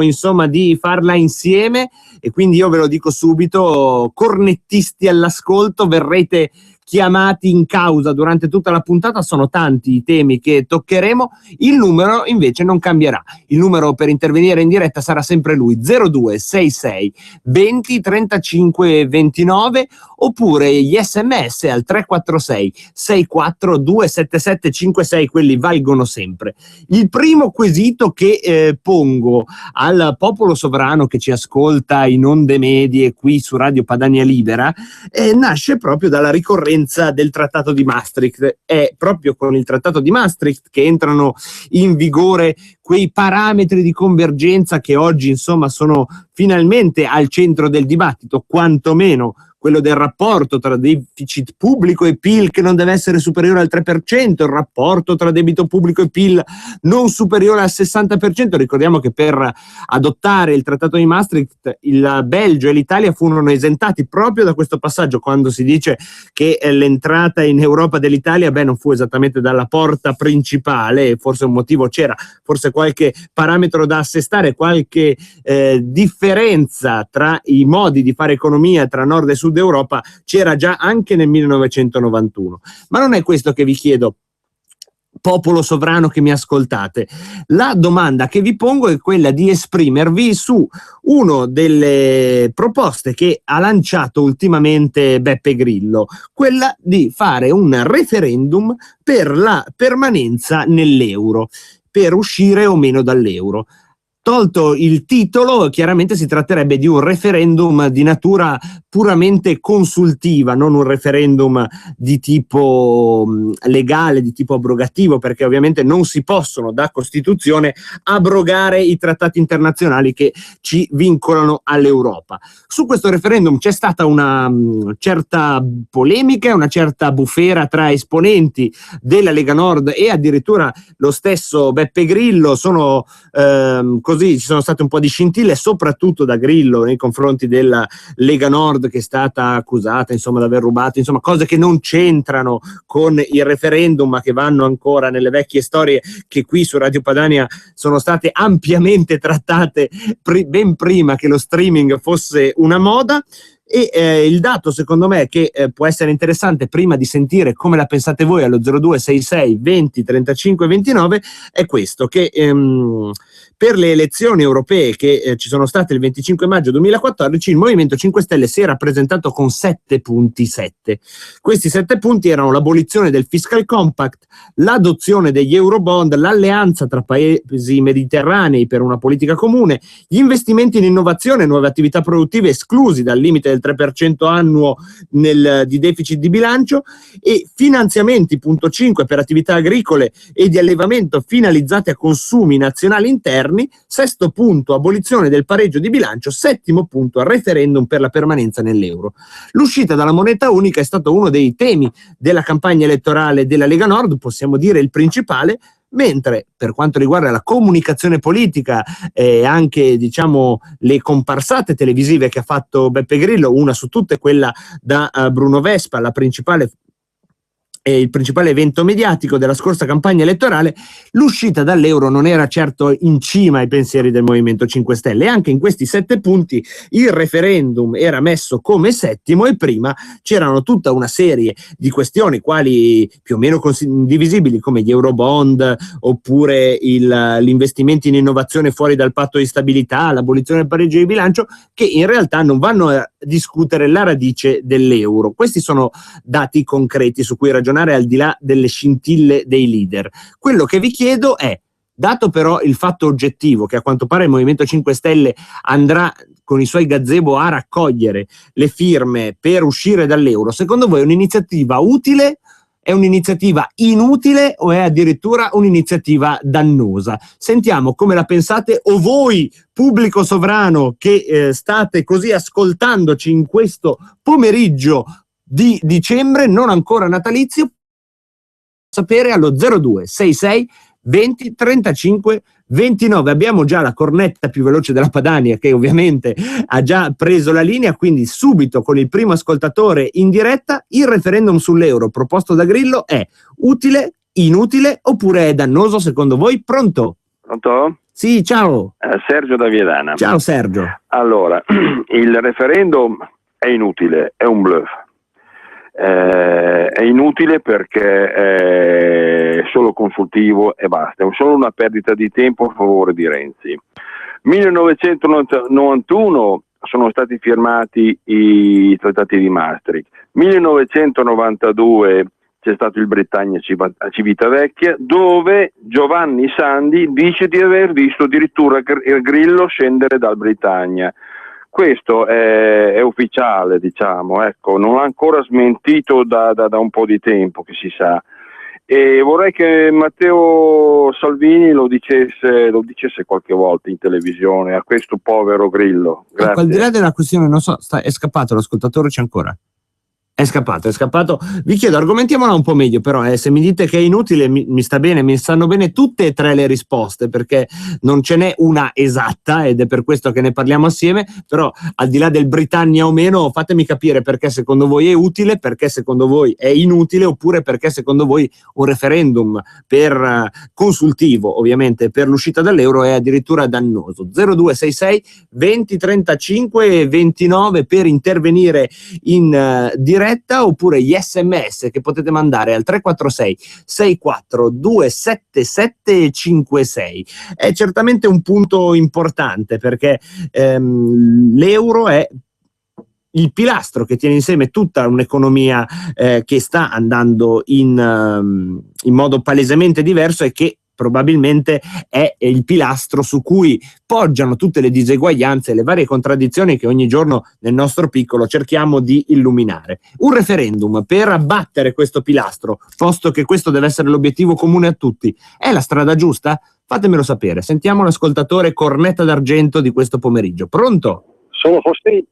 insomma di farla insieme, e quindi io ve lo dico subito, cornettisti all'ascolto, verrete chiamati in causa durante tutta la puntata. Sono tanti i temi che toccheremo, il numero invece non cambierà, il numero per intervenire in diretta sarà sempre lui, 0266 20 35 29, oppure gli sms al 346 64 277 56, quelli valgono sempre. Il primo quesito che pongo al popolo sovrano che ci ascolta in onde medie qui su Radio Padania Libera nasce proprio dalla ricorrenza del Trattato di Maastricht. È proprio con il Trattato di Maastricht che entrano in vigore quei parametri di convergenza che oggi insomma sono finalmente al centro del dibattito, quantomeno quello del rapporto tra deficit pubblico e PIL che non deve essere superiore al 3%, il rapporto tra debito pubblico e PIL non superiore al 60%. Ricordiamo che per adottare il Trattato di Maastricht il Belgio e l'Italia furono esentati proprio da questo passaggio. Quando si dice che l'entrata in Europa dell'Italia non fu esattamente dalla porta principale, forse un motivo c'era, forse qualche parametro da assestare, qualche differenza tra i modi di fare economia tra nord e sud Europa c'era già anche nel 1991. Ma non è questo che vi chiedo, popolo sovrano che mi ascoltate. La domanda che vi pongo è quella di esprimervi su una delle proposte che ha lanciato ultimamente Beppe Grillo, quella di fare un referendum per la permanenza nell'euro, per uscire o meno dall'euro. Tolto il titolo, chiaramente si tratterebbe di un referendum di natura puramente consultiva, non un referendum di tipo legale, di tipo abrogativo, perché ovviamente non si possono da Costituzione abrogare i trattati internazionali che ci vincolano all'Europa. Su questo referendum c'è stata una certa polemica, una certa bufera tra esponenti della Lega Nord e addirittura lo stesso Beppe Grillo. Così ci sono state un po' di scintille, soprattutto da Grillo nei confronti della Lega Nord, che è stata accusata insomma di aver rubato, insomma cose che non c'entrano con il referendum, ma che vanno ancora nelle vecchie storie che qui su Radio Padania sono state ampiamente trattate ben prima che lo streaming fosse una moda. E il dato secondo me che può essere interessante, prima di sentire come la pensate voi allo 0266 20 35 29, è questo, che per le elezioni europee che ci sono state il 25 maggio 2014 il Movimento 5 Stelle si era presentato con 7 punti. Questi 7 punti erano l'abolizione del fiscal compact, l'adozione degli eurobond, l'alleanza tra paesi mediterranei per una politica comune, gli investimenti in innovazione e nuove attività produttive esclusi dal limite del 3% annuo di deficit di bilancio, e finanziamenti, punto 5, per attività agricole e di allevamento finalizzate a consumi nazionali interni, sesto punto abolizione del pareggio di bilancio, settimo punto referendum per la permanenza nell'euro. L'uscita dalla moneta unica è stato uno dei temi della campagna elettorale della Lega Nord, possiamo dire il principale, mentre per quanto riguarda la comunicazione politica e anche diciamo le comparsate televisive che ha fatto Beppe Grillo, una su tutte quella da Bruno Vespa, il principale evento mediatico della scorsa campagna elettorale, l'uscita dall'euro non era certo in cima ai pensieri del Movimento 5 Stelle. E anche in questi 7 punti il referendum era messo come settimo, e prima c'erano tutta una serie di questioni quali più o meno condivisibili, come gli eurobond, oppure gli investimenti in innovazione fuori dal patto di stabilità, l'abolizione del pareggio di bilancio, che in realtà non vanno a discutere la radice dell'euro. Questi sono dati concreti su cui ragionare al di là delle scintille dei leader. Quello che vi chiedo è, dato però il fatto oggettivo che a quanto pare il Movimento 5 Stelle andrà con i suoi gazebo a raccogliere le firme per uscire dall'euro, secondo voi è un'iniziativa utile, è un'iniziativa inutile o è addirittura un'iniziativa dannosa? Sentiamo come la pensate, o voi, pubblico sovrano che state così ascoltandoci in questo pomeriggio di dicembre non ancora natalizio, sapere allo 0266 20 35 29. Abbiamo già la cornetta più veloce della Padania che ovviamente ha già preso la linea, quindi subito con il primo ascoltatore in diretta. Il referendum sull'euro proposto da Grillo è utile, inutile oppure è dannoso secondo voi? Pronto? Pronto? Sì, ciao. Sergio da Viedana. Ciao Sergio. Allora, il referendum è inutile, è un bluff. È inutile perché è solo consultivo e basta, è solo una perdita di tempo a favore di Renzi. 1991 sono stati firmati i trattati di Maastricht, 1992 c'è stato il Britannia a Civitavecchia, dove Giovanni Sandi dice di aver visto addirittura Grillo scendere dal Britannia. Questo è ufficiale, diciamo, ecco, non ha ancora smentito da un po' di tempo, che si sa. E vorrei che Matteo Salvini lo dicesse qualche volta in televisione a questo povero Grillo. Grazie. Ecco, al di là della questione, non so, è scappato l'ascoltatore, c'è ancora? È scappato. Vi chiedo, argomentiamola un po' meglio, però, se mi dite che è inutile, mi sta bene, mi stanno bene tutte e tre le risposte, perché non ce n'è una esatta ed è per questo che ne parliamo assieme, però al di là del Britannia o meno, fatemi capire perché secondo voi è utile, perché secondo voi è inutile, oppure perché secondo voi un referendum consultivo, ovviamente, per l'uscita dall'euro è addirittura dannoso. 0266 20 35 29 per intervenire in diretta, oppure gli SMS che potete mandare al 346 64 277 56. È certamente un punto importante perché l'euro è il pilastro che tiene insieme tutta un'economia che sta andando in modo palesemente diverso e che probabilmente è il pilastro su cui poggiano tutte le diseguaglianze e le varie contraddizioni che ogni giorno nel nostro piccolo cerchiamo di illuminare. Un referendum per abbattere questo pilastro, posto che questo deve essere l'obiettivo comune a tutti, è la strada giusta? Fatemelo sapere. Sentiamo l'ascoltatore cornetta d'argento di questo pomeriggio. Pronto? Sono Fossi.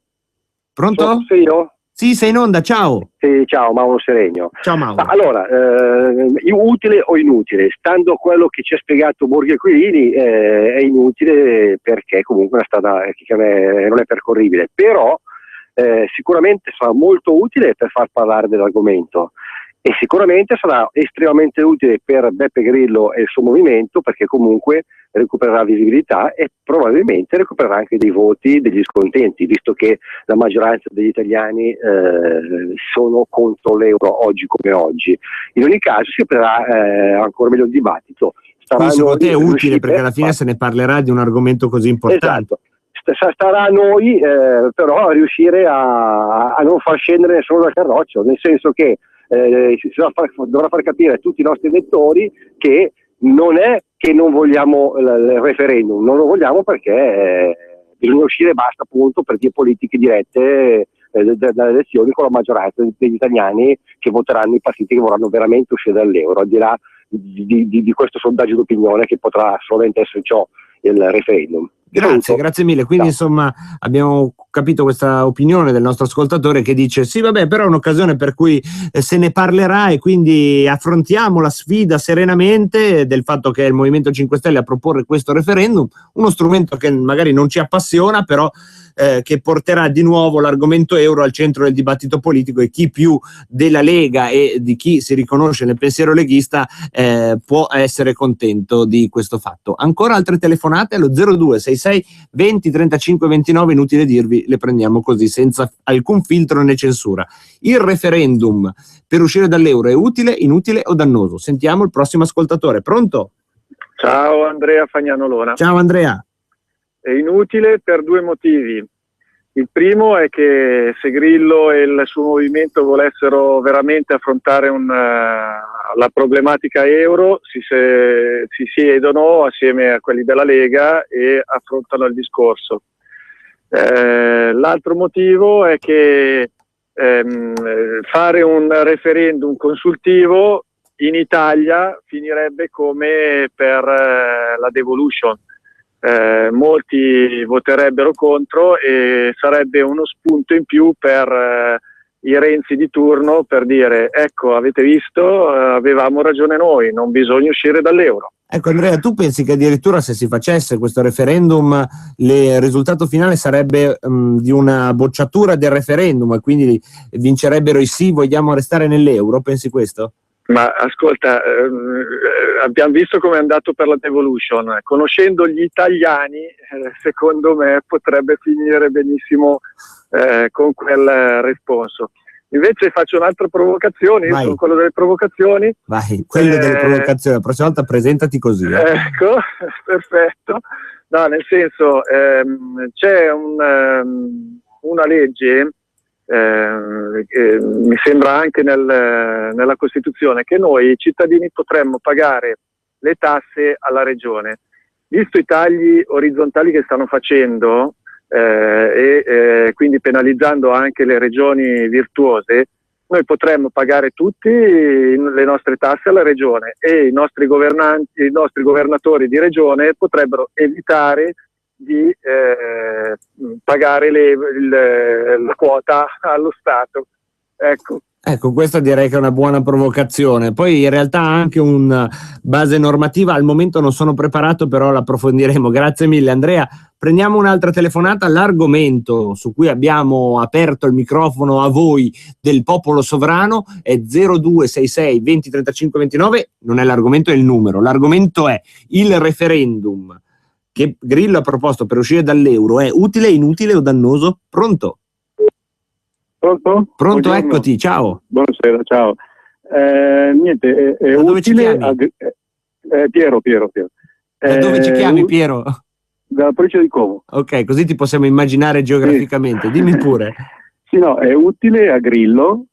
Pronto? Sono io? Sì, sei in onda, ciao. Sì, ciao, Mauro Seregno. Ciao Mauro. Allora, utile o inutile? Stando a quello che ci ha spiegato Borghi Aquilini, è inutile perché comunque la strada non è percorribile, però sicuramente sarà molto utile per far parlare dell'argomento e sicuramente sarà estremamente utile per Beppe Grillo e il suo movimento, perché comunque recupererà visibilità e probabilmente recupererà anche dei voti degli scontenti, visto che la maggioranza degli italiani sono contro l'euro oggi come oggi. In ogni caso si aprirà ancora meglio il dibattito. Quindi secondo te è utile perché alla fine se ne parlerà di un argomento così importante. Esatto. Starà a noi però riuscire a non far scendere nessuno dal carroccio, nel senso che dovrà far capire a tutti i nostri elettori che non è che non vogliamo il referendum, non lo vogliamo perché bisogna uscire e basta, appunto, per vie politiche dirette dalle elezioni con la maggioranza degli italiani che voteranno i partiti che vorranno veramente uscire dall'euro, al di là di questo sondaggio d'opinione che potrà solamente essere ciò il referendum. Grazie mille. Quindi insomma abbiamo capito questa opinione del nostro ascoltatore che dice sì vabbè, però è un'occasione per cui se ne parlerà e quindi affrontiamo la sfida serenamente del fatto che è il Movimento 5 Stelle a proporre questo referendum, uno strumento che magari non ci appassiona, però che porterà di nuovo l'argomento euro al centro del dibattito politico, e chi più della Lega e di chi si riconosce nel pensiero leghista può essere contento di questo fatto. Ancora altre telefonate allo 0266 20 35 29, inutile dirvi, le prendiamo così senza alcun filtro né censura. Il referendum per uscire dall'euro è utile, inutile o dannoso? Sentiamo il prossimo ascoltatore. Pronto? Ciao, Andrea Fagnano Lona. Ciao Andrea. È inutile per due motivi. Il primo è che se Grillo e il suo movimento volessero veramente affrontare la problematica euro, si siedono assieme a quelli della Lega e affrontano il discorso. L'altro motivo è che fare un referendum consultivo in Italia finirebbe come per la devolution. Molti voterebbero contro e sarebbe uno spunto in più per i Renzi di turno per dire ecco, avete visto, avevamo ragione noi, non bisogna uscire dall'euro. Ecco Andrea, tu pensi che addirittura se si facesse questo referendum il risultato finale sarebbe di una bocciatura del referendum e quindi vincerebbero i sì, vogliamo restare nell'euro? Pensi questo? Ma ascolta, abbiamo visto come è andato per la Devolution. Conoscendo gli italiani, secondo me potrebbe finire benissimo con quel responso. Invece faccio un'altra provocazione, io sono quello delle provocazioni. Vai, quello delle provocazioni, la prossima volta presentati così. Ecco, perfetto. No, nel senso, c'è una legge, mi sembra anche nella Costituzione, che noi cittadini potremmo pagare le tasse alla regione. Visto i tagli orizzontali che stanno facendo e quindi penalizzando anche le regioni virtuose, noi potremmo pagare tutti le nostre tasse alla regione e i nostri governanti, i nostri governatori di regione potrebbero evitare di pagare la quota allo Stato. Ecco, questa direi che è una buona provocazione. Poi in realtà anche una base normativa, al momento non sono preparato, però l'approfondiremo. Grazie mille Andrea. Prendiamo un'altra telefonata. L'argomento su cui abbiamo aperto il microfono a voi del popolo sovrano è 0266 20 35 29. Non è l'argomento, è il numero. L'argomento è il referendum che Grillo ha proposto per uscire dall'euro. È utile, inutile o dannoso? Pronto? Pronto? Pronto, eccoti, ciao. Buonasera, ciao. Niente, è da dove ci utile. chiami? Piero. Da dove ci chiami, Piero? Dalla provincia di Como. Ok, così ti possiamo immaginare geograficamente. Sì. Dimmi pure. Sì, no, è utile a Grillo,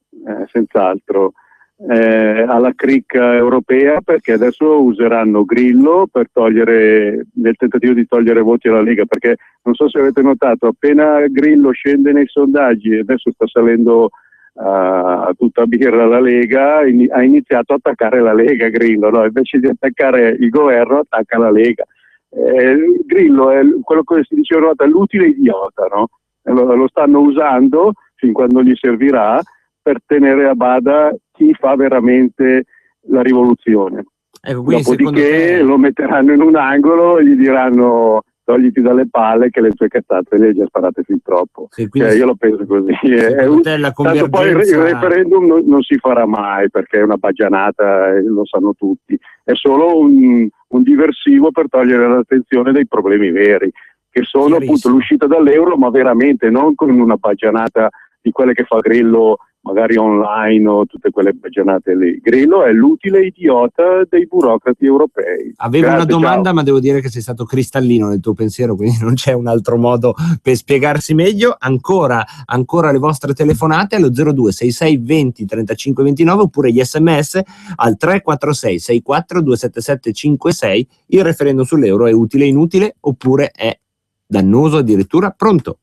senz'altro, alla cricca europea, perché adesso useranno Grillo per nel tentativo di togliere voti alla Lega, perché non so se avete notato, appena Grillo scende nei sondaggi e adesso sta salendo a tutta birra la Lega, ha iniziato a attaccare la Lega Grillo, no? Invece di attaccare il governo attacca la Lega. Grillo è quello che si diceva una volta, l'utile idiota, no? Lo stanno usando fin quando gli servirà per tenere a bada chi fa veramente la rivoluzione. Ecco, quindi dopodiché lo metteranno in un angolo e gli diranno togliti dalle palle che le tue cazzate le hai già sparate fin troppo. Sì, io lo penso così. Tanto poi il referendum non si farà mai perché è una baggianata, lo sanno tutti. È solo un diversivo per togliere l'attenzione dai problemi veri, che sono appunto l'uscita dall'euro, ma veramente non con una baggianata di quelle che fa Grillo magari online o tutte quelle baggianate lì. Grillo è l'utile idiota dei burocrati europei. Avevo una domanda, ma devo dire che sei stato cristallino nel tuo pensiero, quindi non c'è un altro modo per spiegarsi meglio. Ancora le vostre telefonate allo 0266 20 35 29 oppure gli sms al 346 64 277 56. Il referendum sull'euro è utile, inutile oppure è dannoso addirittura? Pronto?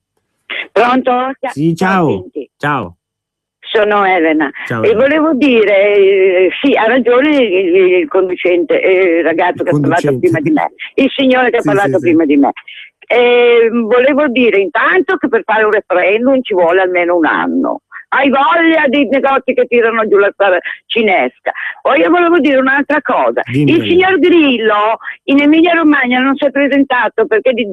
Pronto? Sì, ciao. Ciao. Sono Elena. Ciao. E volevo dire, sì, ha ragione il conducente, il ragazzo che ha parlato prima di me, il signore che ha parlato prima di me. Volevo dire intanto che per fare un referendum ci vuole almeno un anno. Hai voglia dei negozi che tirano giù la strada cinesca. Poi io volevo dire un'altra cosa. Dimmi. Il signor Grillo in Emilia Romagna non si è presentato perché di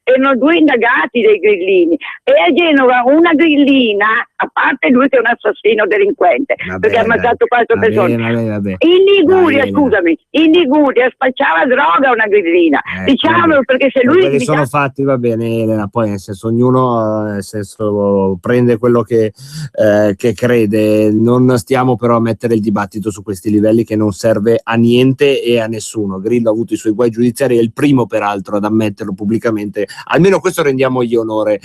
erano due indagati dei grillini e a Genova una grillina, a parte lui che è un assassino delinquente, perché ha ammazzato 4 persone. Vabbè. In Liguria, in Liguria spacciava droga una grillina. Diciamolo, perché se lui... Perché sono fatti, va bene Elena, poi nel senso ognuno prende quello che crede. Non stiamo però a mettere il dibattito su questi livelli, che non serve a niente e a nessuno. Grillo ha avuto i suoi guai giudiziari, è il primo peraltro ad ammetterlo pubblicamente, almeno questo rendiamo gli onore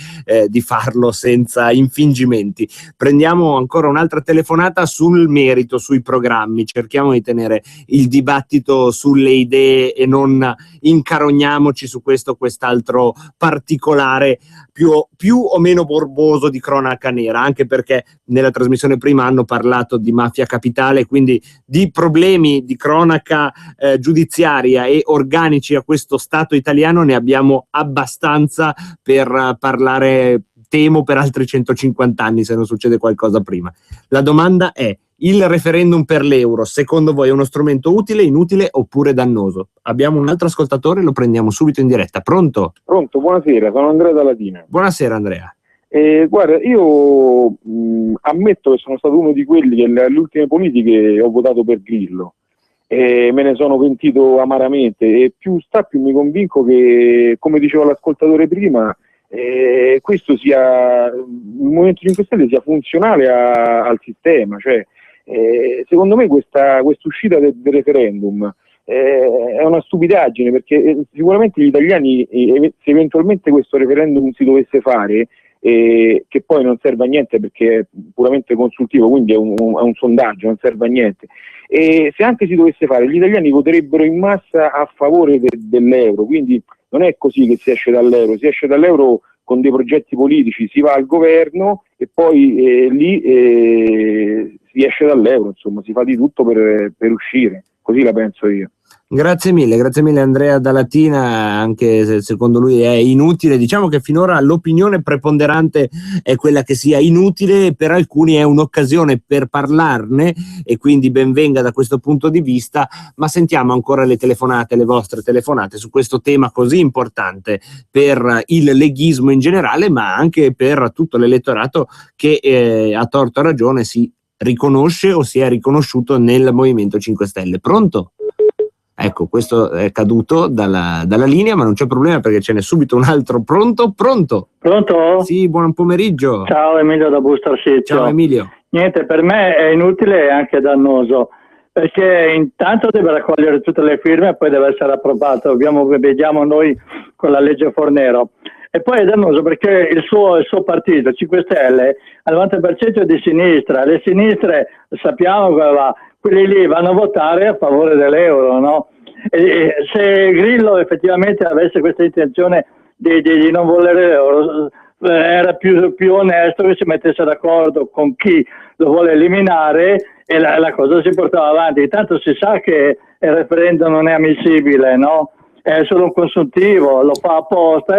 di farlo senza infingimenti. Prendiamo ancora un'altra telefonata sul merito, sui programmi, cerchiamo di tenere il dibattito sulle idee e non incarogniamoci su questo o quest'altro particolare più o meno morboso di cronaca nera, anche perché nella trasmissione prima hanno parlato di mafia capitale, quindi di problemi di cronaca giudiziaria e organici a questo Stato italiano ne abbiamo abbastanza per parlare, temo, per altri 150 anni se non succede qualcosa prima. La domanda è: il referendum per l'euro, secondo voi è uno strumento utile, inutile oppure dannoso? Abbiamo un altro ascoltatore, lo prendiamo subito in diretta. Pronto? Pronto, buonasera, sono Andrea da Latina. Buonasera Andrea. Guarda, io ammetto che sono stato uno di quelli che alle ultime politiche ho votato per Grillo. Me ne sono pentito amaramente e più mi convinco che, come diceva l'ascoltatore prima, questo sia il Movimento 5 Stelle sia funzionale al sistema, cioè secondo me questa uscita del referendum è una stupidaggine, perché sicuramente gli italiani, se eventualmente questo referendum si dovesse fare, che poi non serve a niente perché è puramente consultivo, quindi è un sondaggio, non serve a niente, e se anche si dovesse fare, gli italiani voterebbero in massa a favore dell'euro, quindi non è così che si esce dall'euro, si esce dall'euro con dei progetti politici, si va al governo e poi lì si esce dall'euro, insomma si fa di tutto per uscire, così la penso io. Grazie mille Andrea da Latina, anche se secondo lui è inutile. Diciamo che finora l'opinione preponderante è quella che sia inutile, per alcuni è un'occasione per parlarne e quindi ben venga da questo punto di vista, ma sentiamo ancora le vostre telefonate su questo tema così importante per il leghismo in generale, ma anche per tutto l'elettorato che a torto o a ragione si riconosce o si è riconosciuto nel Movimento 5 Stelle. Pronto? Ecco, questo è caduto dalla linea, ma non c'è problema perché ce n'è subito un altro. Pronto? Pronto? Sì, buon pomeriggio. Ciao, Emilio da Bustarsizio. Ciao Emilio. Niente, per me è inutile e anche dannoso, perché intanto deve raccogliere tutte le firme e poi deve essere approvato, vediamo noi con la legge Fornero. E poi è dannoso perché il suo partito, 5 Stelle, al 90% è di sinistra. Le sinistre, sappiamo come va, quelli lì vanno a votare a favore dell'euro, no? E se Grillo effettivamente avesse questa intenzione di non volere l'euro, era più onesto che si mettesse d'accordo con chi lo vuole eliminare e la cosa si portava avanti. Tanto si sa che il referendum non è ammissibile, no? È solo un consuntivo, lo fa apposta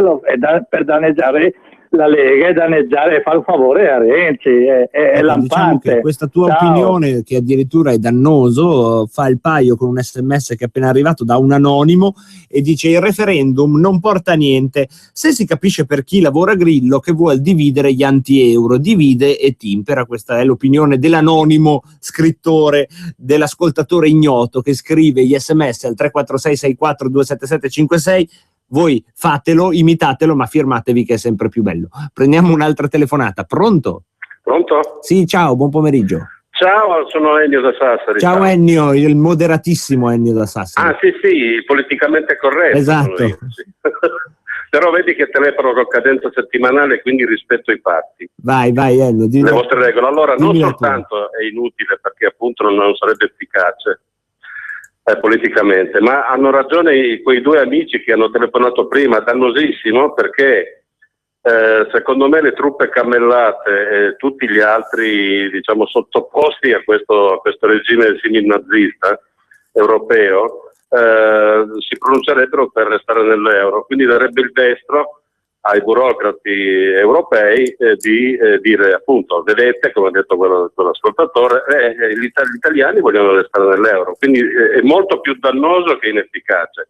per danneggiare la Lega e danneggiare e fare un favore a Renzi, è lampante. Diciamo che questa tua opinione, che addirittura è dannoso, fa il paio con un SMS che è appena arrivato da un anonimo e dice: il referendum non porta a niente se si capisce per chi lavora Grillo che vuol dividere gli anti-euro, divide e timpera. Questa è l'opinione dell'anonimo scrittore, dell'ascoltatore ignoto che scrive gli SMS al 346 64 277 56. Voi fatelo, imitatelo, ma firmatevi che è sempre più bello. Prendiamo un'altra telefonata. Pronto? Pronto? Sì, ciao, buon pomeriggio. Ciao, sono Ennio da Sassari. Ciao Ennio, il moderatissimo Ennio da Sassari. Ah sì, politicamente corretto. Esatto. Io, sì. Però vedi che telefono con cadenza settimanale, quindi rispetto i patti. Vai Ennio. Le vostre regole. Allora, non soltanto è inutile perché appunto non sarebbe efficace politicamente, ma hanno ragione quei due amici che hanno telefonato prima, dannosissimo, perché secondo me le truppe cammellate e tutti gli altri, diciamo, sottoposti a questo regime simil-nazista europeo si pronuncerebbero per restare nell'euro, quindi darebbe il destro ai burocrati europei di dire appunto, vedete, come ha detto quell'ascoltatore, gli italiani vogliono restare nell'euro, quindi è molto più dannoso che inefficace.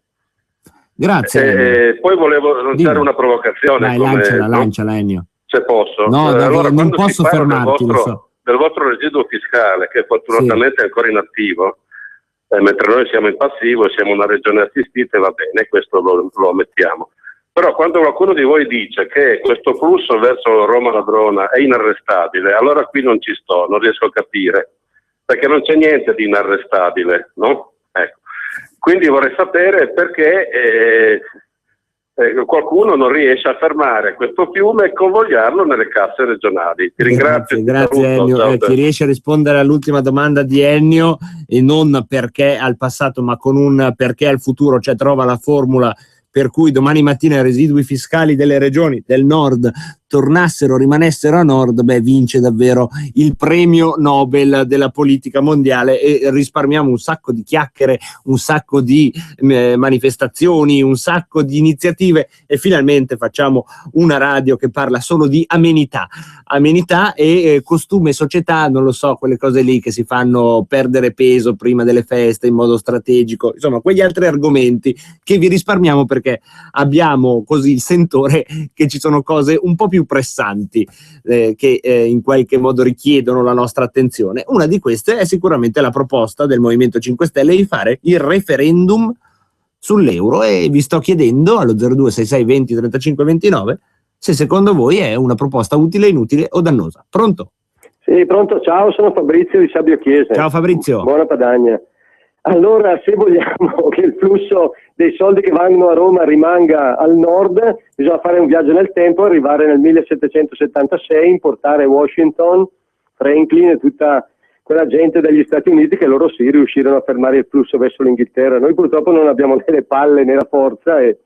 Grazie. Poi volevo lanciare una provocazione. Dai, lanciala Ennio. Se posso. No, allora, non posso fermarti, del vostro residuo fiscale, che fortunatamente è ancora inattivo, mentre noi siamo in passivo, siamo una regione assistita e va bene, questo lo ammettiamo. Però quando qualcuno di voi dice che questo flusso verso Roma-Ladrona è inarrestabile, allora qui non ci sto, non riesco a capire, perché non c'è niente di inarrestabile, no? Ecco. Quindi vorrei sapere perché qualcuno non riesce a fermare questo fiume e convogliarlo nelle casse regionali. Ti ringrazio. Grazie Ennio. Chi riesce a rispondere all'ultima domanda di Ennio, e non perché al passato ma con un perché al futuro, cioè trova la formula per cui domani mattina i residui fiscali delle regioni del nord rimanessero a nord, vince davvero il premio Nobel della politica mondiale e risparmiamo un sacco di chiacchiere, un sacco di manifestazioni, un sacco di iniziative e finalmente facciamo una radio che parla solo di amenità e costume e società, non lo so, quelle cose lì che si fanno perdere peso prima delle feste in modo strategico, insomma quegli altri argomenti che vi risparmiamo perché abbiamo così il sentore che ci sono cose un po' più più pressanti che in qualche modo richiedono la nostra attenzione. Una di queste è sicuramente la proposta del Movimento 5 Stelle di fare il referendum sull'euro, e vi sto chiedendo allo 0266 20 35 29 se secondo voi è una proposta utile, inutile o dannosa. Pronto? Sì, pronto, ciao, sono Fabrizio di Sabbio Chiesa. Ciao Fabrizio. Buona Padania. Allora, se vogliamo che il flusso dei soldi che vanno a Roma rimanga al nord, bisogna fare un viaggio nel tempo, arrivare nel 1776, importare Washington, Franklin e tutta quella gente degli Stati Uniti, che loro sì riuscirono a fermare il flusso verso l'Inghilterra. Noi purtroppo non abbiamo né le palle né la forza e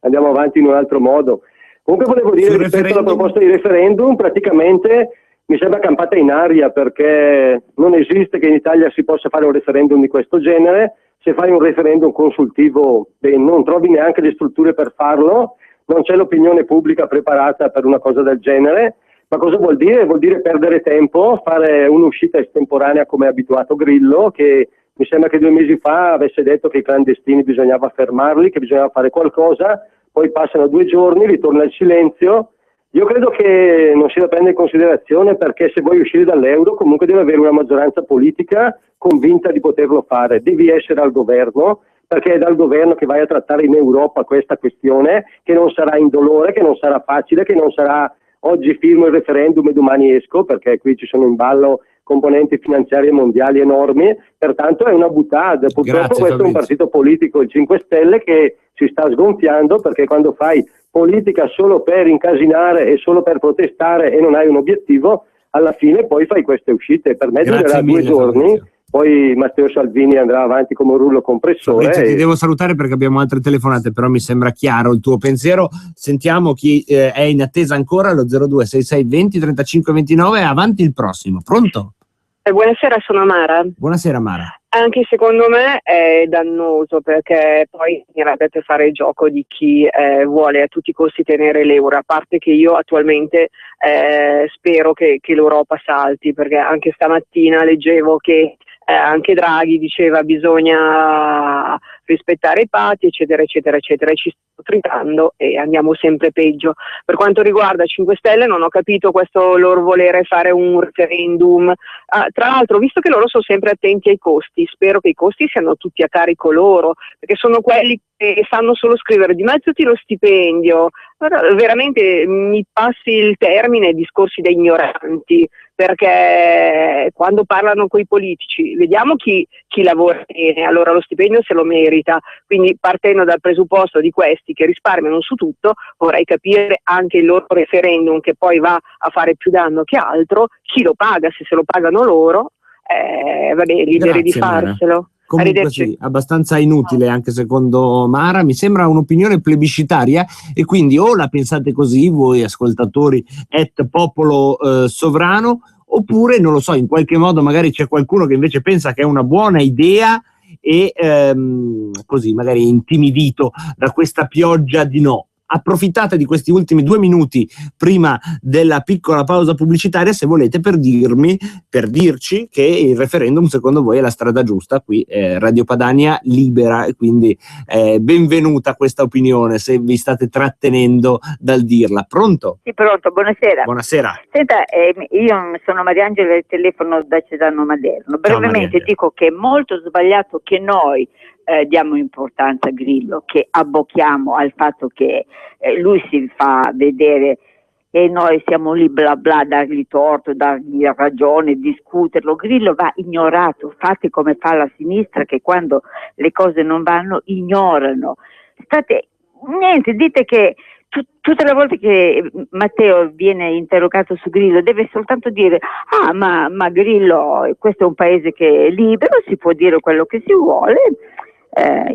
andiamo avanti in un altro modo. Comunque volevo dire, rispetto alla proposta di referendum, praticamente mi sembra campata in aria, perché non esiste che in Italia si possa fare un referendum di questo genere. Se fai un referendum consultivo non trovi neanche le strutture per farlo, non c'è l'opinione pubblica preparata per una cosa del genere. Ma cosa vuol dire? Vuol dire perdere tempo, fare un'uscita estemporanea come è abituato Grillo, che mi sembra che 2 mesi fa avesse detto che i clandestini bisognava fermarli, che bisognava fare qualcosa, poi passano 2 giorni, ritorna il silenzio. Io credo che non sia da prendere in considerazione, perché se vuoi uscire dall'euro comunque devi avere una maggioranza politica convinta di poterlo fare, devi essere al governo, perché è dal governo che vai a trattare in Europa questa questione, che non sarà indolore, che non sarà facile, che non sarà oggi firmo il referendum e domani esco, perché qui ci sono in ballo componenti finanziarie mondiali enormi, pertanto è una buttata. Purtroppo questo è un partito politico, il 5 Stelle, che si sta sgonfiando, perché quando fai politica solo per incasinare e solo per protestare e non hai un obiettivo, alla fine poi fai queste uscite. Per me durerà 2 giorni, Fabrizio. Poi Matteo Salvini andrà avanti come un rullo compressore. Fabrizio, ti devo salutare perché abbiamo altre telefonate, però mi sembra chiaro il tuo pensiero. Sentiamo chi è in attesa ancora, allo 0266 20 35 29, avanti il prossimo. Pronto? Buonasera, sono Mara. Buonasera Mara. Anche secondo me è dannoso, perché poi finirebbe per fare il gioco di chi vuole a tutti i costi tenere l'euro, a parte che io attualmente spero che l'Europa salti, perché anche stamattina leggevo che anche Draghi diceva bisogna rispettare i patti, eccetera eccetera eccetera, e ci sto tritando e andiamo sempre peggio. Per quanto riguarda 5 Stelle non ho capito questo loro volere fare un referendum. Tra l'altro, visto che loro sono sempre attenti ai costi, spero che i costi siano tutti a carico loro, perché sono quelli che sanno solo scrivere dimezzati lo stipendio. Veramente mi passi il termine discorsi da ignoranti, perché quando parlano coi politici vediamo chi lavora bene, allora lo stipendio se lo merita. Quindi, partendo dal presupposto di questi che risparmiano su tutto, vorrei capire anche il loro referendum, che poi va a fare più danno che altro, chi lo paga. Se lo pagano loro, liberi di farselo. Comunque sì, abbastanza inutile anche secondo Mara, mi sembra un'opinione plebiscitaria, e quindi o la pensate così voi ascoltatori popolo sovrano, oppure non lo so, in qualche modo magari c'è qualcuno che invece pensa che è una buona idea e così magari è intimidito da questa pioggia di no. Approfittate di questi ultimi 2 minuti prima della piccola pausa pubblicitaria, se volete, per dirci che il referendum secondo voi è la strada giusta. Qui Radio Padania libera, e quindi benvenuta questa opinione se vi state trattenendo dal dirla. Pronto? Sì, pronto, buonasera. Buonasera. Senta, io sono Mariangela e telefono da Cesano Maderno. Brevemente dico che è molto sbagliato che noi diamo importanza a Grillo, che abbocchiamo al fatto che lui si fa vedere e noi siamo lì bla bla, dargli torto, dargli ragione, discuterlo. Grillo va ignorato, fate come fa la sinistra, che quando le cose non vanno ignorano. Dite che tutte le volte che Matteo viene interrogato su Grillo deve soltanto dire ma Grillo, questo è un paese che è libero, si può dire quello che si vuole.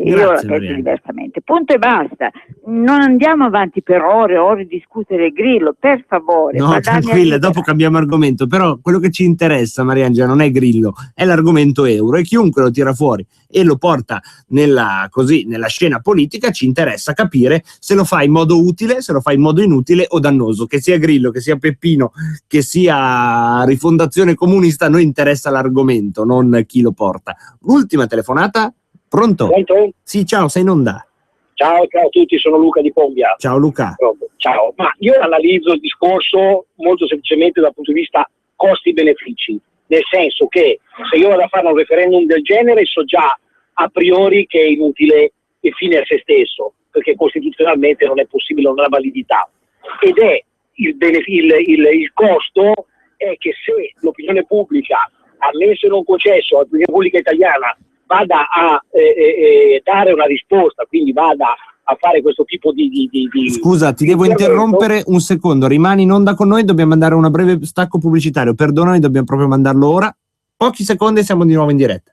Io la penso diversamente, punto e basta. Non andiamo avanti per ore a discutere Grillo, per favore. No, tranquilla, dopo cambiamo argomento, però quello che ci interessa, Mariangela, non è Grillo, è l'argomento euro, e chiunque lo tira fuori e lo porta nella scena politica ci interessa capire se lo fa in modo utile, se lo fa in modo inutile o dannoso. Che sia Grillo, che sia Peppino, che sia Rifondazione Comunista, a noi interessa l'argomento, non chi lo porta. L'ultima telefonata. Pronto? Pronto? Sì, ciao, sei in onda. Ciao a tutti, sono Luca di Pombia. Ciao Luca. Pronto. Ciao, ma io analizzo il discorso molto semplicemente dal punto di vista costi-benefici, nel senso che se io vado a fare un referendum del genere so già a priori che è inutile e fine a se stesso, perché costituzionalmente non è possibile, non ha validità, ed è il costo è che se l'opinione pubblica, ammesso e non concesso, l'opinione pubblica italiana vada a dare una risposta, quindi vada a fare questo tipo di Scusa, ti devo interrompere un secondo, rimani in onda con noi, dobbiamo mandare un breve stacco pubblicitario, perdonami, dobbiamo proprio mandarlo ora, pochi secondi e siamo di nuovo in diretta.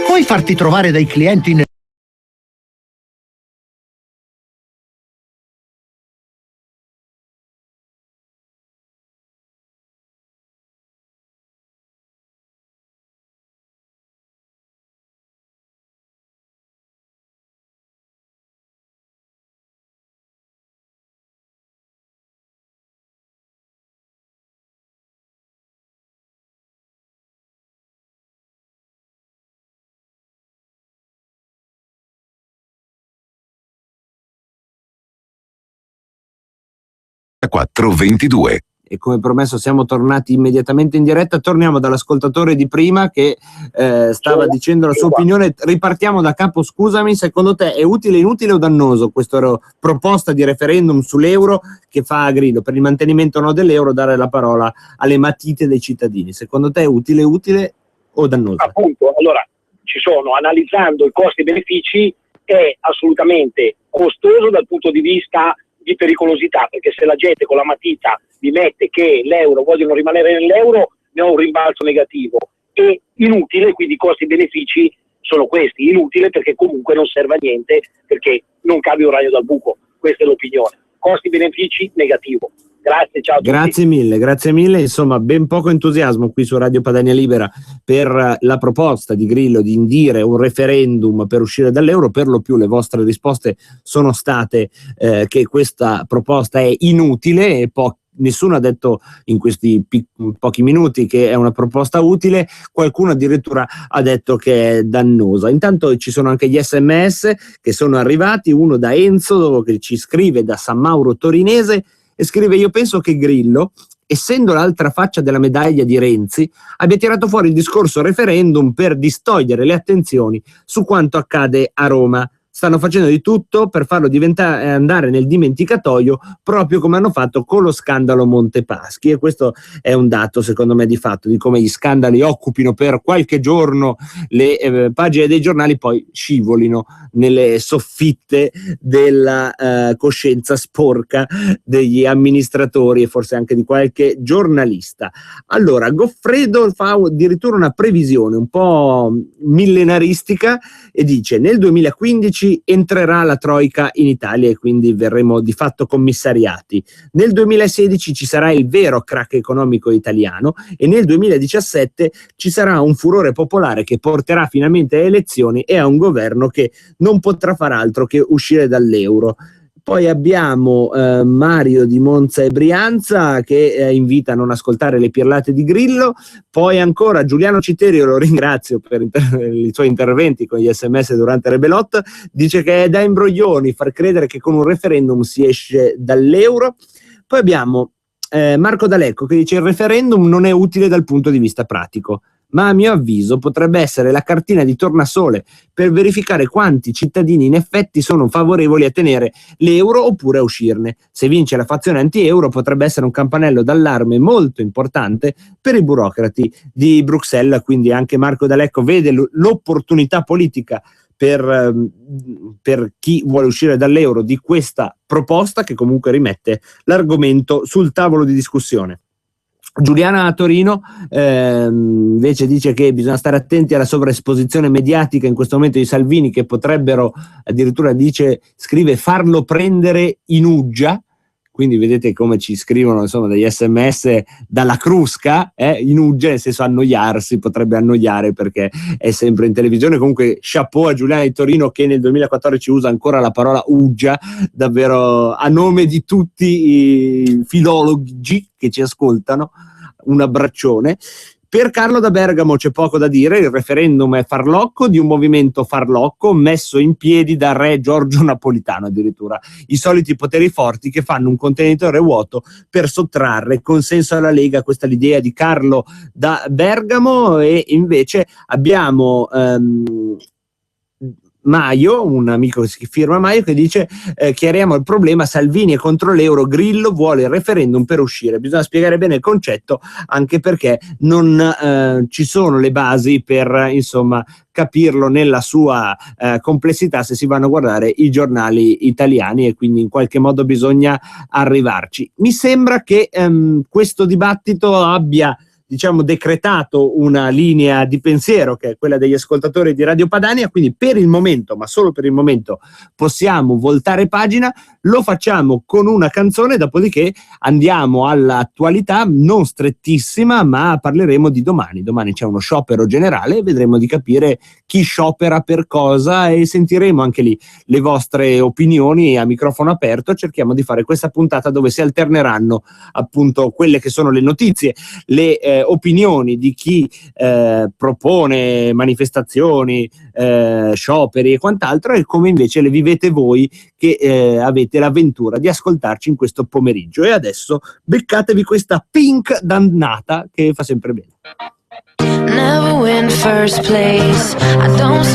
Puoi farti trovare dai clienti nel E come promesso siamo tornati immediatamente in diretta. Torniamo dall'ascoltatore di prima che stava dicendo la sua opinione. Ripartiamo da capo. Scusami, secondo te è utile, inutile o dannoso questa proposta di referendum sull'euro che fa Grillo per il mantenimento o no dell'euro, dare la parola alle matite dei cittadini? Secondo te è utile o dannoso? Appunto, allora ci sono, analizzando i costi e benefici, è assolutamente costoso dal punto di vista di pericolosità, perché se la gente con la matita vi mette che l'euro, vogliono rimanere nell'euro, ne ho un rimbalzo negativo, e inutile, quindi i costi e benefici sono questi, inutile perché comunque non serve a niente, perché non cavi un ragno dal buco, questa è l'opinione, costi e benefici negativo. Grazie, ciao a tutti. Grazie mille, insomma ben poco entusiasmo qui su Radio Padania Libera per la proposta di Grillo di indire un referendum per uscire dall'euro. Per lo più le vostre risposte sono state che questa proposta è inutile e nessuno ha detto in questi pochi minuti che è una proposta utile, qualcuno addirittura ha detto che è dannosa. Intanto ci sono anche gli SMS che sono arrivati, uno da Enzo che ci scrive da San Mauro Torinese e scrive: io penso che Grillo, essendo l'altra faccia della medaglia di Renzi, abbia tirato fuori il discorso referendum per distogliere le attenzioni su quanto accade a Roma. Stanno facendo di tutto per farlo andare nel dimenticatoio, proprio come hanno fatto con lo scandalo Montepaschi, e questo è un dato secondo me di fatto di come gli scandali occupino per qualche giorno le pagine dei giornali, poi scivolino nelle soffitte della coscienza sporca degli amministratori e forse anche di qualche giornalista. Allora, Goffredo fa addirittura una previsione un po' millenaristica e dice: nel 2015 entrerà la Troika in Italia e quindi verremo di fatto commissariati. Nel 2016 ci sarà il vero crack economico italiano e nel 2017 ci sarà un furore popolare che porterà finalmente a elezioni e a un governo che non potrà far altro che uscire dall'euro. Poi abbiamo Mario di Monza e Brianza che invita a non ascoltare le pirlate di Grillo. Poi ancora Giuliano Citerio, lo ringrazio per i suoi interventi con gli SMS durante Rebelot, dice che è da imbroglioni far credere che con un referendum si esce dall'euro. Poi abbiamo Marco D'Alecco che dice: il referendum non è utile dal punto di vista pratico, ma a mio avviso potrebbe essere la cartina di tornasole per verificare quanti cittadini in effetti sono favorevoli a tenere l'euro oppure a uscirne. Se vince la fazione anti-euro potrebbe essere un campanello d'allarme molto importante per i burocrati di Bruxelles. Quindi anche Marco D'Alecco vede l'opportunità politica per chi vuole uscire dall'euro di questa proposta, che comunque rimette l'argomento sul tavolo di discussione. Giuliana a Torino invece dice che bisogna stare attenti alla sovraesposizione mediatica in questo momento di Salvini, che potrebbero addirittura, scrive, farlo prendere in uggia. Quindi vedete come ci scrivono insomma degli SMS dalla crusca, in uggia, nel senso annoiarsi, potrebbe annoiare perché è sempre in televisione. Comunque chapeau a Giuliana di Torino che nel 2014 usa ancora la parola uggia, davvero a nome di tutti i filologi che ci ascoltano, un abbraccione. Per Carlo da Bergamo c'è poco da dire, il referendum è farlocco di un movimento farlocco messo in piedi da re Giorgio Napolitano, addirittura i soliti poteri forti che fanno un contenitore vuoto per sottrarre consenso alla Lega. Questa è l'idea di Carlo da Bergamo. E invece abbiamo Maio, un amico che si firma Maio, che dice chiariamo il problema, Salvini è contro l'euro, Grillo vuole il referendum per uscire. Bisogna spiegare bene il concetto, anche perché non ci sono le basi per insomma capirlo nella sua complessità se si vanno a guardare i giornali italiani, e quindi in qualche modo bisogna arrivarci. Mi sembra che questo dibattito abbia decretato una linea di pensiero che è quella degli ascoltatori di Radio Padania, quindi per il momento, ma solo per il momento, possiamo voltare pagina. Lo facciamo con una canzone, dopodiché andiamo all'attualità non strettissima, ma parleremo di domani. Domani c'è uno sciopero generale, vedremo di capire chi sciopera per cosa e sentiremo anche lì le vostre opinioni a microfono aperto. Cerchiamo di fare questa puntata dove si alterneranno appunto quelle che sono le notizie, le opinioni di chi propone manifestazioni, scioperi e quant'altro, e come invece le vivete voi che avete l'avventura di ascoltarci in questo pomeriggio. E adesso beccatevi questa Pink dannata che fa sempre bene. Never win first place. I don't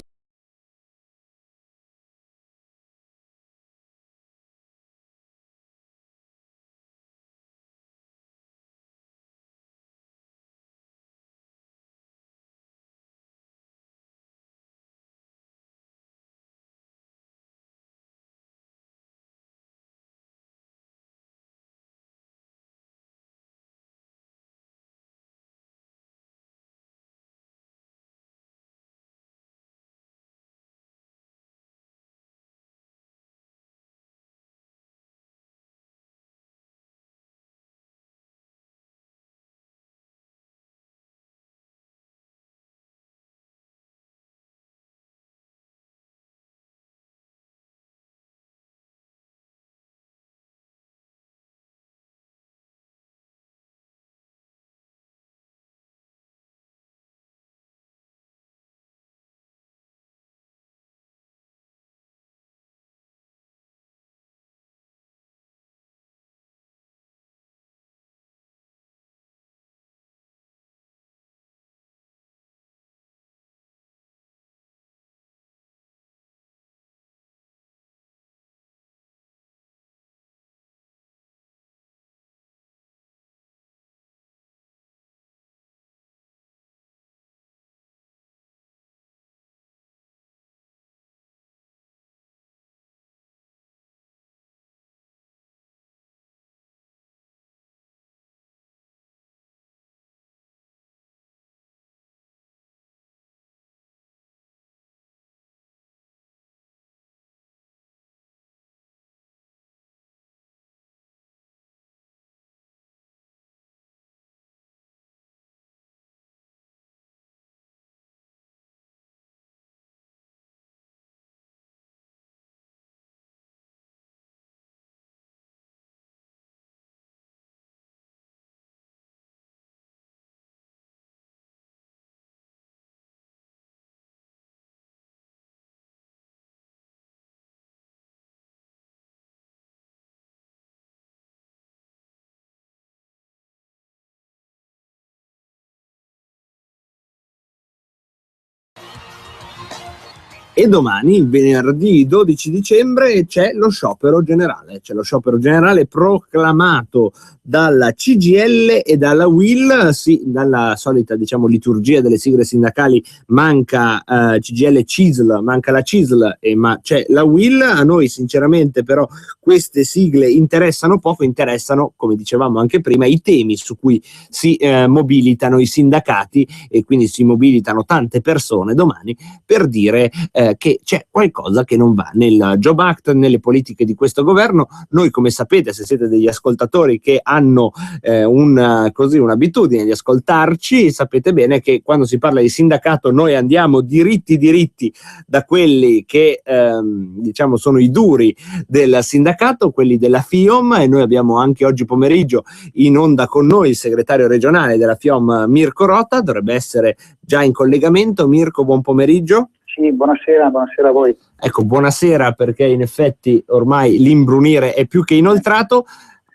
E domani, venerdì 12 dicembre, c'è lo sciopero generale. C'è lo sciopero generale proclamato dalla CGIL e dalla UIL. Sì, dalla solita liturgia delle sigle sindacali manca CGIL e CISL, manca la CISL, ma c'è la UIL. A noi sinceramente però queste sigle interessano poco, interessano, come dicevamo anche prima, i temi su cui si mobilitano i sindacati, e quindi si mobilitano tante persone domani per dire che c'è qualcosa che non va nel Job Act, nelle politiche di questo governo. Noi, come sapete, se siete degli ascoltatori che hanno un'abitudine di ascoltarci, sapete bene che quando si parla di sindacato noi andiamo diritti da quelli che diciamo sono i duri del sindacato, quelli della FIOM, e noi abbiamo anche oggi pomeriggio in onda con noi il segretario regionale della FIOM Mirko Rota, dovrebbe essere già in collegamento. Mirko, buon pomeriggio. Sì, buonasera a voi. Ecco, buonasera, perché in effetti ormai l'imbrunire è più che inoltrato.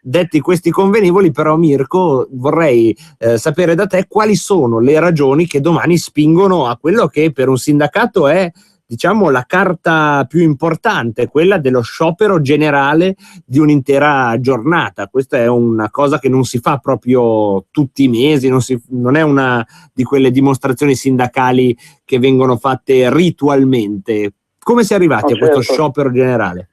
Detti questi convenevoli, però, Mirko, vorrei sapere da te quali sono le ragioni che domani spingono a quello che per un sindacato è, diciamo, la carta più importante, quella dello sciopero generale di un'intera giornata. Questa è una cosa che non si fa proprio tutti i mesi, non è una di quelle dimostrazioni sindacali che vengono fatte ritualmente. Come si è arrivati a questo sciopero generale?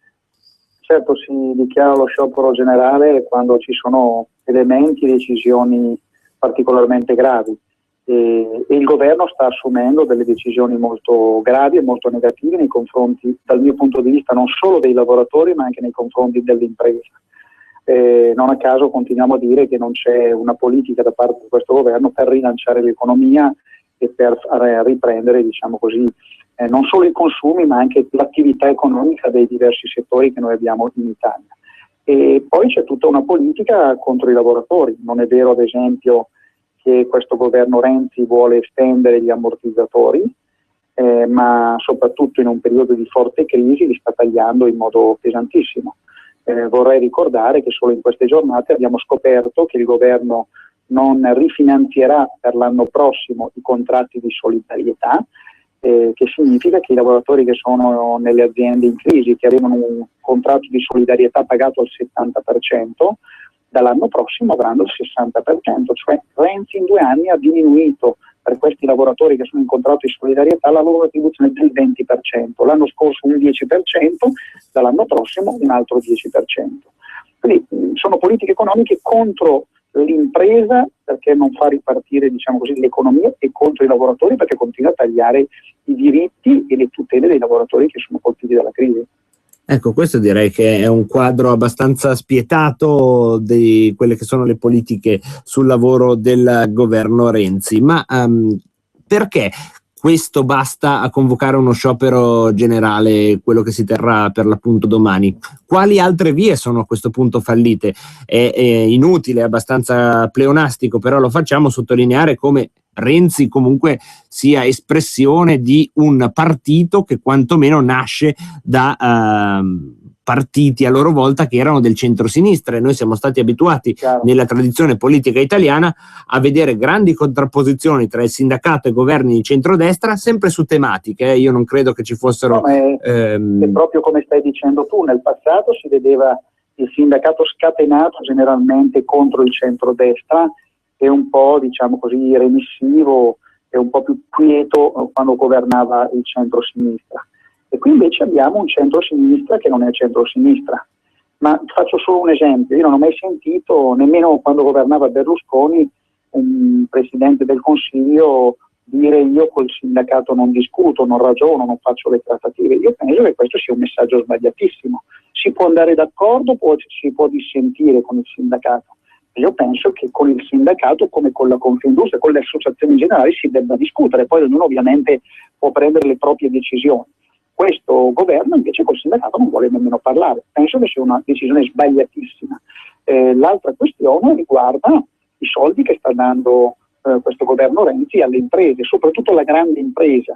Certo, si dichiara lo sciopero generale quando ci sono elementi e decisioni particolarmente gravi. E il governo sta assumendo delle decisioni molto gravi e molto negative nei confronti, dal mio punto di vista, non solo dei lavoratori ma anche nei confronti dell'impresa. Non a caso continuiamo a dire che non c'è una politica da parte di questo governo per rilanciare l'economia e per riprendere, diciamo così, non solo i consumi ma anche l'attività economica dei diversi settori che noi abbiamo in Italia. E poi c'è tutta una politica contro i lavoratori. Non è vero, ad esempio, che questo governo Renzi vuole estendere gli ammortizzatori, ma soprattutto in un periodo di forte crisi li sta tagliando in modo pesantissimo. Vorrei ricordare che solo in queste giornate abbiamo scoperto che il governo non rifinanzierà per l'anno prossimo i contratti di solidarietà, che significa che i lavoratori che sono nelle aziende in crisi, che avevano un contratto di solidarietà pagato al 70%, dall'anno prossimo avranno il 60%, cioè Renzi in 2 anni ha diminuito per questi lavoratori che sono in contratto di solidarietà la loro retribuzione del 20%, l'anno scorso un 10%, dall'anno prossimo un altro 10%. Quindi sono politiche economiche contro l'impresa, perché non fa ripartire, diciamo così, l'economia, e contro i lavoratori perché continua a tagliare i diritti e le tutele dei lavoratori che sono colpiti dalla crisi. Ecco, questo direi che è un quadro abbastanza spietato di quelle che sono le politiche sul lavoro del governo Renzi. Ma perché questo basta a convocare uno sciopero generale, quello che si terrà per l'appunto domani? Quali altre vie sono a questo punto fallite? È inutile, è abbastanza pleonastico, però lo facciamo sottolineare come Renzi comunque sia espressione di un partito che quantomeno nasce da partiti a loro volta che erano del centro-sinistra, e noi siamo stati abituati nella tradizione politica italiana a vedere grandi contrapposizioni tra il sindacato e i governi di centrodestra, sempre su tematiche. Io non credo che ci fossero... No, è proprio come stai dicendo tu, nel passato si vedeva il sindacato scatenato generalmente contro il centrodestra, e un po', diciamo così, remissivo e un po' più quieto quando governava il centro-sinistra. E qui invece abbiamo un centro-sinistra che non è centro-sinistra. Ma faccio solo un esempio: io non ho mai sentito, nemmeno quando governava Berlusconi, un presidente del Consiglio dire io col sindacato non discuto, non ragiono, non faccio le trattative. Io penso che questo sia un messaggio sbagliatissimo. Si può andare d'accordo, si può dissentire con il sindacato. Io penso che con il sindacato, come con la Confindustria, con le associazioni generali, si debba discutere, poi ognuno ovviamente può prendere le proprie decisioni. Questo governo invece col sindacato non vuole nemmeno parlare. Penso che sia una decisione sbagliatissima. L'altra questione riguarda i soldi che sta dando questo governo Renzi alle imprese, soprattutto alla grande impresa.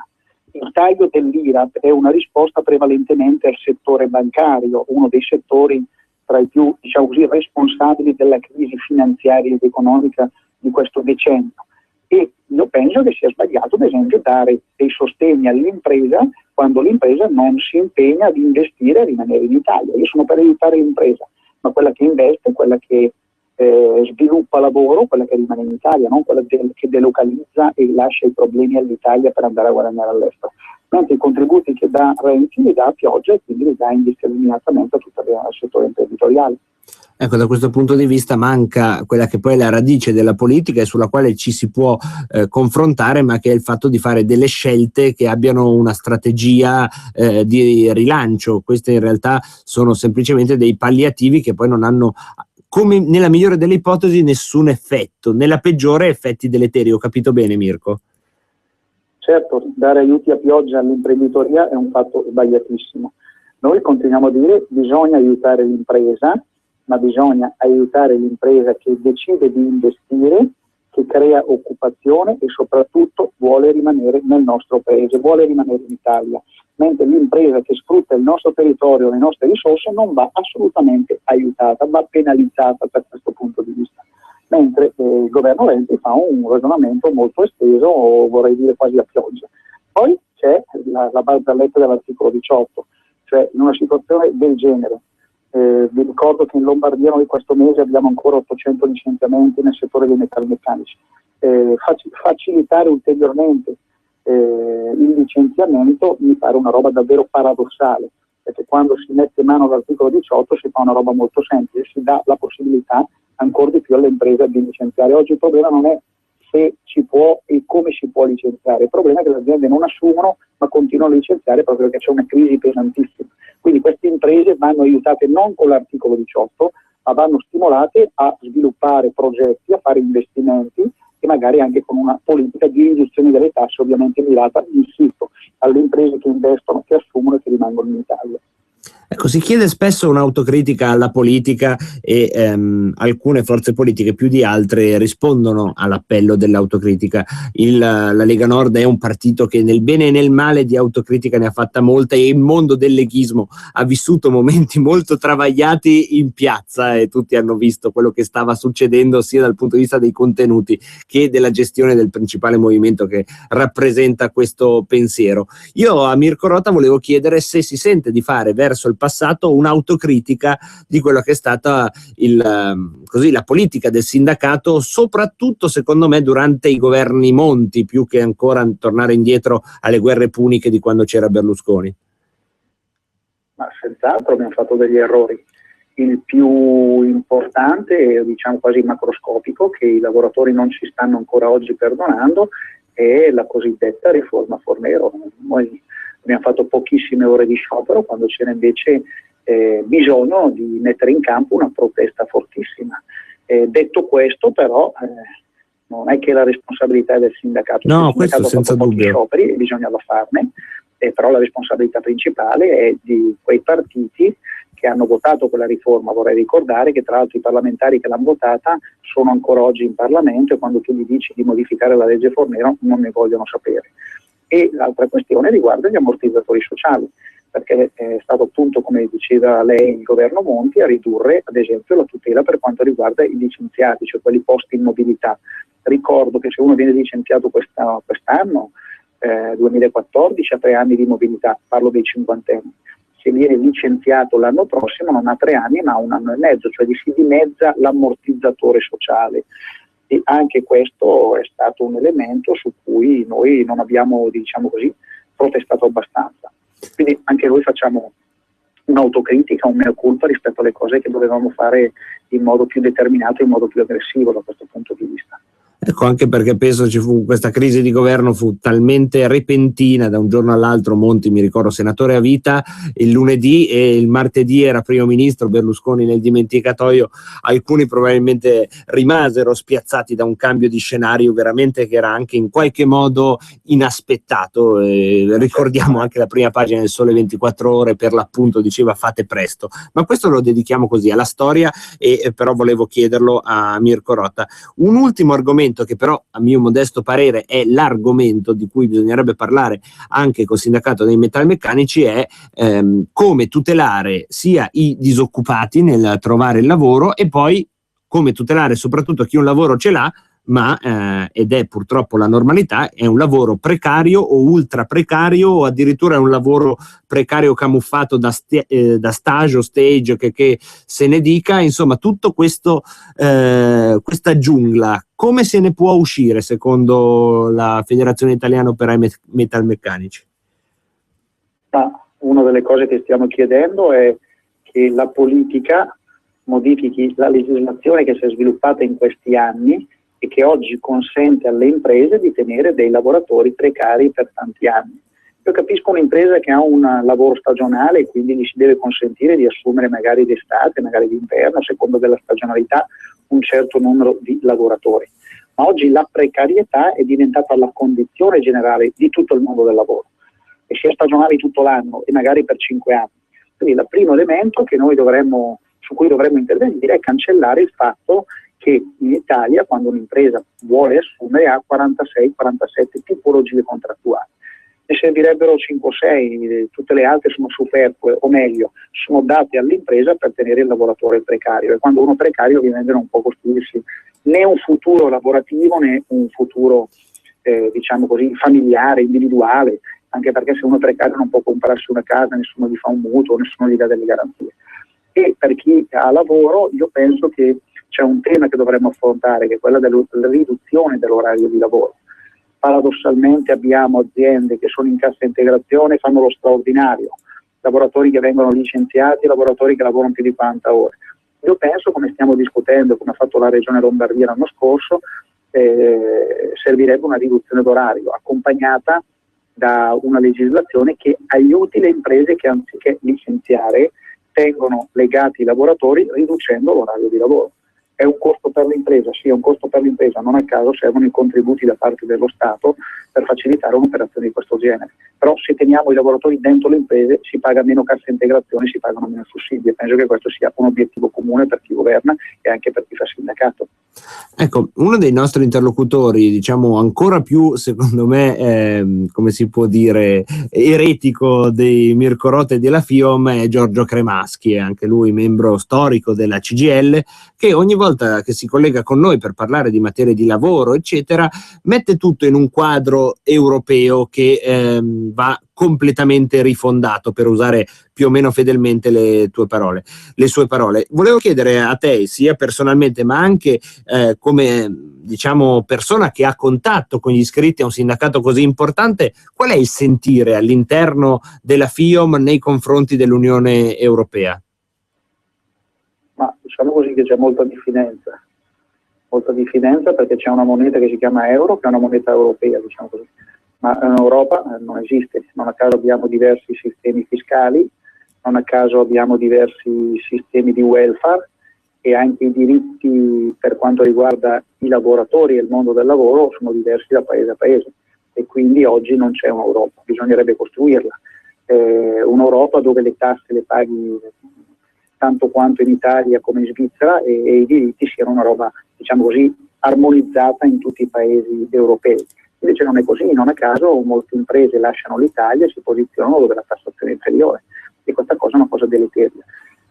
Il taglio dell'IRAP è una risposta prevalentemente al settore bancario, uno dei settori tra i più, diciamo così, responsabili della crisi finanziaria ed economica di questo decennio. E io penso che sia sbagliato, ad esempio, dare dei sostegni all'impresa quando l'impresa non si impegna ad investire e a rimanere in Italia. Io sono per aiutare l'impresa, ma quella che investe, quella che sviluppa lavoro, quella che rimane in Italia, non quella che delocalizza e lascia i problemi all'Italia per andare a guadagnare all'estero. Mentre i contributi che dà Renzi li dà a pioggia e quindi li dà indiscriminatamente a tutto il settore imprenditoriale. Ecco, da questo punto di vista manca quella che poi è la radice della politica e sulla quale ci si può confrontare, ma che è il fatto di fare delle scelte che abbiano una strategia di rilancio. Queste in realtà sono semplicemente dei palliativi che poi non hanno come nella migliore delle ipotesi nessun effetto, nella peggiore effetti deleteri. Ho capito bene, Mirko? Certo, dare aiuti a pioggia all'imprenditoria è un fatto sbagliatissimo. Noi continuiamo a dire bisogna aiutare l'impresa, ma bisogna aiutare l'impresa che decide di investire, che crea occupazione e soprattutto vuole rimanere nel nostro paese, vuole rimanere in Italia, mentre l'impresa che sfrutta il nostro territorio, le nostre risorse, non va assolutamente aiutata, va penalizzata da questo punto di vista. Mentre il governo Renzi fa un ragionamento molto esteso, vorrei dire quasi a pioggia. Poi c'è la barzelletta dell'articolo 18, cioè in una situazione del genere. Vi ricordo che in Lombardia noi questo mese abbiamo ancora 800 licenziamenti nel settore dei metalmeccanici. Facilitare ulteriormente il licenziamento mi pare una roba davvero paradossale, perché quando si mette mano all'articolo 18 si fa una roba molto semplice, si dà la possibilità ancora di più alle imprese di licenziare. Oggi il problema non è se ci può e come si può licenziare, il problema è che le aziende non assumono ma continuano a licenziare proprio perché c'è una crisi pesantissima. Quindi queste imprese vanno aiutate non con l'articolo 18, ma vanno stimolate a sviluppare progetti, a fare investimenti e magari anche con una politica di riduzione delle tasse ovviamente mirata, insisto, alle imprese che investono, che assumono e che rimangono in Italia. Ecco, si chiede spesso un'autocritica alla politica e alcune forze politiche più di altre rispondono all'appello dell'autocritica. La Lega Nord è un partito che nel bene e nel male di autocritica ne ha fatta molta e il mondo del leghismo ha vissuto momenti molto travagliati in piazza e tutti hanno visto quello che stava succedendo sia dal punto di vista dei contenuti che della gestione del principale movimento che rappresenta questo pensiero. Io a Mirko Rota volevo chiedere se si sente di fare verso il passato un'autocritica di quello che è stata la politica del sindacato, soprattutto secondo me durante i governi Monti, più che ancora tornare indietro alle guerre puniche di quando c'era Berlusconi. Ma senz'altro abbiamo fatto degli errori. Il più importante, diciamo quasi macroscopico, che i lavoratori non ci stanno ancora oggi perdonando, è la cosiddetta riforma Fornero. Noi abbiamo fatto pochissime ore di sciopero quando c'era invece bisogno di mettere in campo una protesta fortissima. Detto questo, però, non è che la responsabilità è del sindacato. No, questo senza dubbio. Scioperi, bisognava farne, però la responsabilità principale è di quei partiti che hanno votato quella riforma. Vorrei ricordare che tra l'altro i parlamentari che l'hanno votata sono ancora oggi in Parlamento e quando tu gli dici di modificare la legge Fornero non ne vogliono sapere. E l'altra questione riguarda gli ammortizzatori sociali, perché è stato appunto, come diceva lei, il governo Monti a ridurre ad esempio la tutela per quanto riguarda i licenziati, cioè quelli posti in mobilità. Ricordo che se uno viene licenziato quest'anno, 2014, ha 3 anni di mobilità, parlo dei cinquantenni. Se viene licenziato l'anno prossimo non ha 3 anni ma ha 1 anno e mezzo, cioè si dimezza l'ammortizzatore sociale. E anche questo è stato un elemento su cui noi non abbiamo, diciamo così, protestato abbastanza. Quindi anche noi facciamo un'autocritica, un mea culpa rispetto alle cose che dovevamo fare in modo più determinato, in modo più aggressivo da questo punto di vista. Ecco, anche perché penso ci fu questa crisi di governo fu talmente repentina da un giorno all'altro. Monti, mi ricordo, senatore a vita il lunedì e il martedì era primo ministro, Berlusconi nel dimenticatoio. Alcuni probabilmente rimasero spiazzati da un cambio di scenario veramente che era anche in qualche modo inaspettato. Ricordiamo anche la prima pagina del Sole 24 Ore, per l'appunto diceva fate presto, ma questo lo dedichiamo così alla storia. E però volevo chiederlo a Mirko Rota un ultimo argomento che però a mio modesto parere è l'argomento di cui bisognerebbe parlare anche col sindacato dei metalmeccanici, è come tutelare sia i disoccupati nel trovare il lavoro e poi come tutelare soprattutto chi un lavoro ce l'ha ma ed è purtroppo la normalità, è un lavoro precario o ultra precario o addirittura è un lavoro precario camuffato da stage o stage che se ne dica, insomma tutto questo questa giungla. Come se ne può uscire secondo la Federazione Italiana Operai Metalmeccanici? Una delle cose che stiamo chiedendo è che la politica modifichi la legislazione che si è sviluppata in questi anni e che oggi consente alle imprese di tenere dei lavoratori precari per tanti anni. Io capisco un'impresa che ha un lavoro stagionale e quindi gli si deve consentire di assumere magari d'estate, magari d'inverno, a seconda della stagionalità, un certo numero di lavoratori. Ma oggi la precarietà è diventata la condizione generale di tutto il mondo del lavoro, e sia stagionali tutto l'anno e magari per 5 anni. Quindi il primo elemento che su cui dovremmo intervenire è cancellare il fatto che in Italia, quando un'impresa vuole assumere, ha 46-47 tipologie contrattuali. Ne servirebbero 5 o 6, tutte le altre sono superflue, o meglio, sono date all'impresa per tenere il lavoratore precario, e quando uno è precario ovviamente non può costruirsi né un futuro lavorativo né un futuro diciamo così familiare, individuale, anche perché se uno è precario non può comprarsi una casa, nessuno gli fa un mutuo, nessuno gli dà delle garanzie. E per chi ha lavoro io penso che c'è un tema che dovremmo affrontare, che è quella della riduzione dell'orario di lavoro. Paradossalmente abbiamo aziende che sono in cassa integrazione e fanno lo straordinario, lavoratori che vengono licenziati, lavoratori che lavorano più di 40 ore. Io penso, come stiamo discutendo, come ha fatto la Regione Lombardia l'anno scorso, servirebbe una riduzione d'orario accompagnata da una legislazione che aiuti le imprese che anziché licenziare tengono legati i lavoratori riducendo l'orario di lavoro. È un costo per l'impresa, sì, è un costo per l'impresa, non a caso servono i contributi da parte dello Stato per facilitare un'operazione di questo genere. Però se teniamo i lavoratori dentro le imprese si paga meno cassa integrazione, si pagano meno sussidi, e penso che questo sia un obiettivo comune per chi governa e anche per chi fa sindacato. Ecco, uno dei nostri interlocutori, diciamo ancora più, secondo me, come si può dire, eretico dei Mirko Rota e della FIOM è Giorgio Cremaschi, è anche lui membro storico della CGIL, che ogni volta che si collega con noi per parlare di materie di lavoro, eccetera, mette tutto in un quadro europeo che va completamente rifondato, per usare più o meno fedelmente le sue parole. Volevo chiedere a te, sia personalmente ma anche come diciamo persona che ha contatto con gli iscritti a un sindacato così importante, qual è il sentire all'interno della FIOM nei confronti dell'Unione Europea? Ma diciamo così che c'è molta diffidenza perché c'è una moneta che si chiama euro, che è una moneta europea, diciamo così. Ma in Europa non esiste, non a caso abbiamo diversi sistemi fiscali, non a caso abbiamo diversi sistemi di welfare, e anche i diritti per quanto riguarda i lavoratori e il mondo del lavoro sono diversi da paese a paese, e quindi oggi non c'è un'Europa, bisognerebbe costruirla. Un'Europa dove le tasse le paghi tanto quanto in Italia come in Svizzera e i diritti siano una roba, diciamo così, armonizzata in tutti i paesi europei. Invece non è così, non a caso molte imprese lasciano l'Italia e si posizionano dove la tassazione è inferiore, e questa cosa è una cosa deleteria.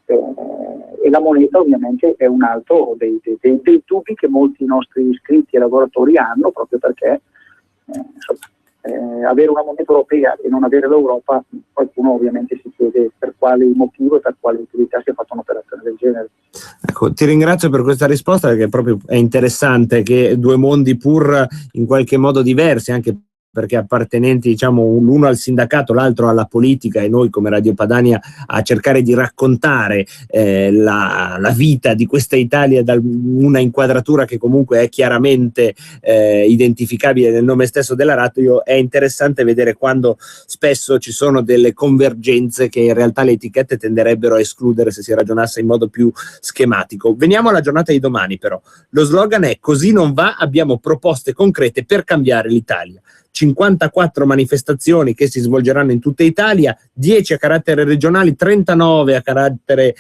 E la moneta ovviamente è un altro dei dubbi che molti nostri iscritti e lavoratori hanno, proprio perché avere una moneta europea e non avere l'Europa, qualcuno ovviamente si chiede per quale motivo e per quale utilità sia fatta un'operazione del genere. Ecco, ti ringrazio per questa risposta, perché proprio è interessante che due mondi pur in qualche modo diversi, anche perché appartenenti, diciamo, l'uno al sindacato, l'altro alla politica, e noi come Radio Padania a cercare di raccontare la vita di questa Italia da una inquadratura che comunque è chiaramente identificabile nel nome stesso della radio. È interessante vedere quando spesso ci sono delle convergenze che in realtà le etichette tenderebbero a escludere se si ragionasse in modo più schematico. Veniamo alla giornata di domani però. Lo slogan è: così non va, abbiamo proposte concrete per cambiare l'Italia. 54 manifestazioni che si svolgeranno in tutta Italia, 10 a carattere regionale, 39 a carattere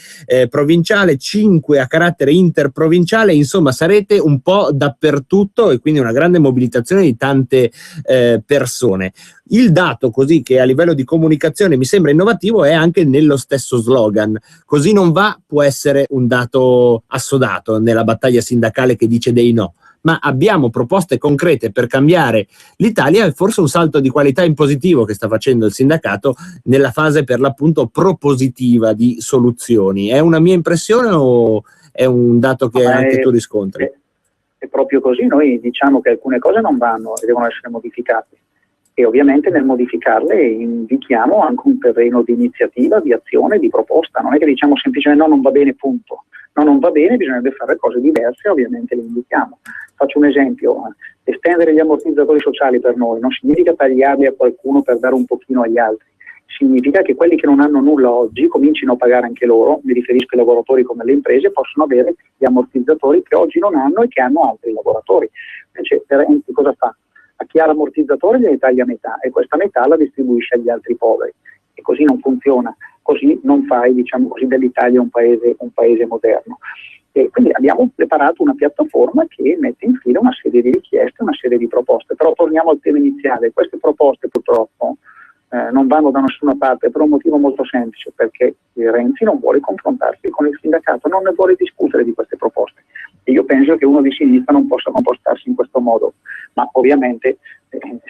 provinciale, 5 a carattere interprovinciale, insomma sarete un po' dappertutto, e quindi una grande mobilitazione di tante persone. Il dato così che a livello di comunicazione mi sembra innovativo è anche nello stesso slogan. Così non va può essere un dato assodato nella battaglia sindacale che dice dei no, ma abbiamo proposte concrete per cambiare l'Italia, e forse un salto di qualità in positivo che sta facendo il sindacato nella fase per l'appunto propositiva di soluzioni. È una mia impressione o è un dato che anche tu riscontri? È proprio così. Noi diciamo che alcune cose non vanno e devono essere modificate, e ovviamente nel modificarle indichiamo anche un terreno di iniziativa, di azione, di proposta. Non è che diciamo semplicemente no, non va bene, punto. No, non va bene, bisognerebbe fare cose diverse, ovviamente le indichiamo. Faccio un esempio: Estendere gli ammortizzatori sociali per noi non significa tagliarli a qualcuno per dare un pochino agli altri, significa che quelli che non hanno nulla oggi comincino a pagare anche loro, mi riferisco ai lavoratori come alle imprese, possono avere gli ammortizzatori che oggi non hanno e che hanno altri lavoratori. Invece Renzi cosa fa? A chi ha l'ammortizzatore gliene taglia metà e questa metà la distribuisce agli altri poveri, e così non funziona, così non fai, diciamo così, dell'Italia un paese moderno. E quindi abbiamo preparato una piattaforma che mette in fila una serie di richieste, una serie di proposte, però torniamo al tema iniziale. Queste proposte purtroppo non vanno da nessuna parte per un motivo molto semplice, perché Renzi non vuole confrontarsi con il sindacato, non ne vuole discutere di queste proposte, e io penso che uno di sinistra non possa comportarsi in questo modo, ma ovviamente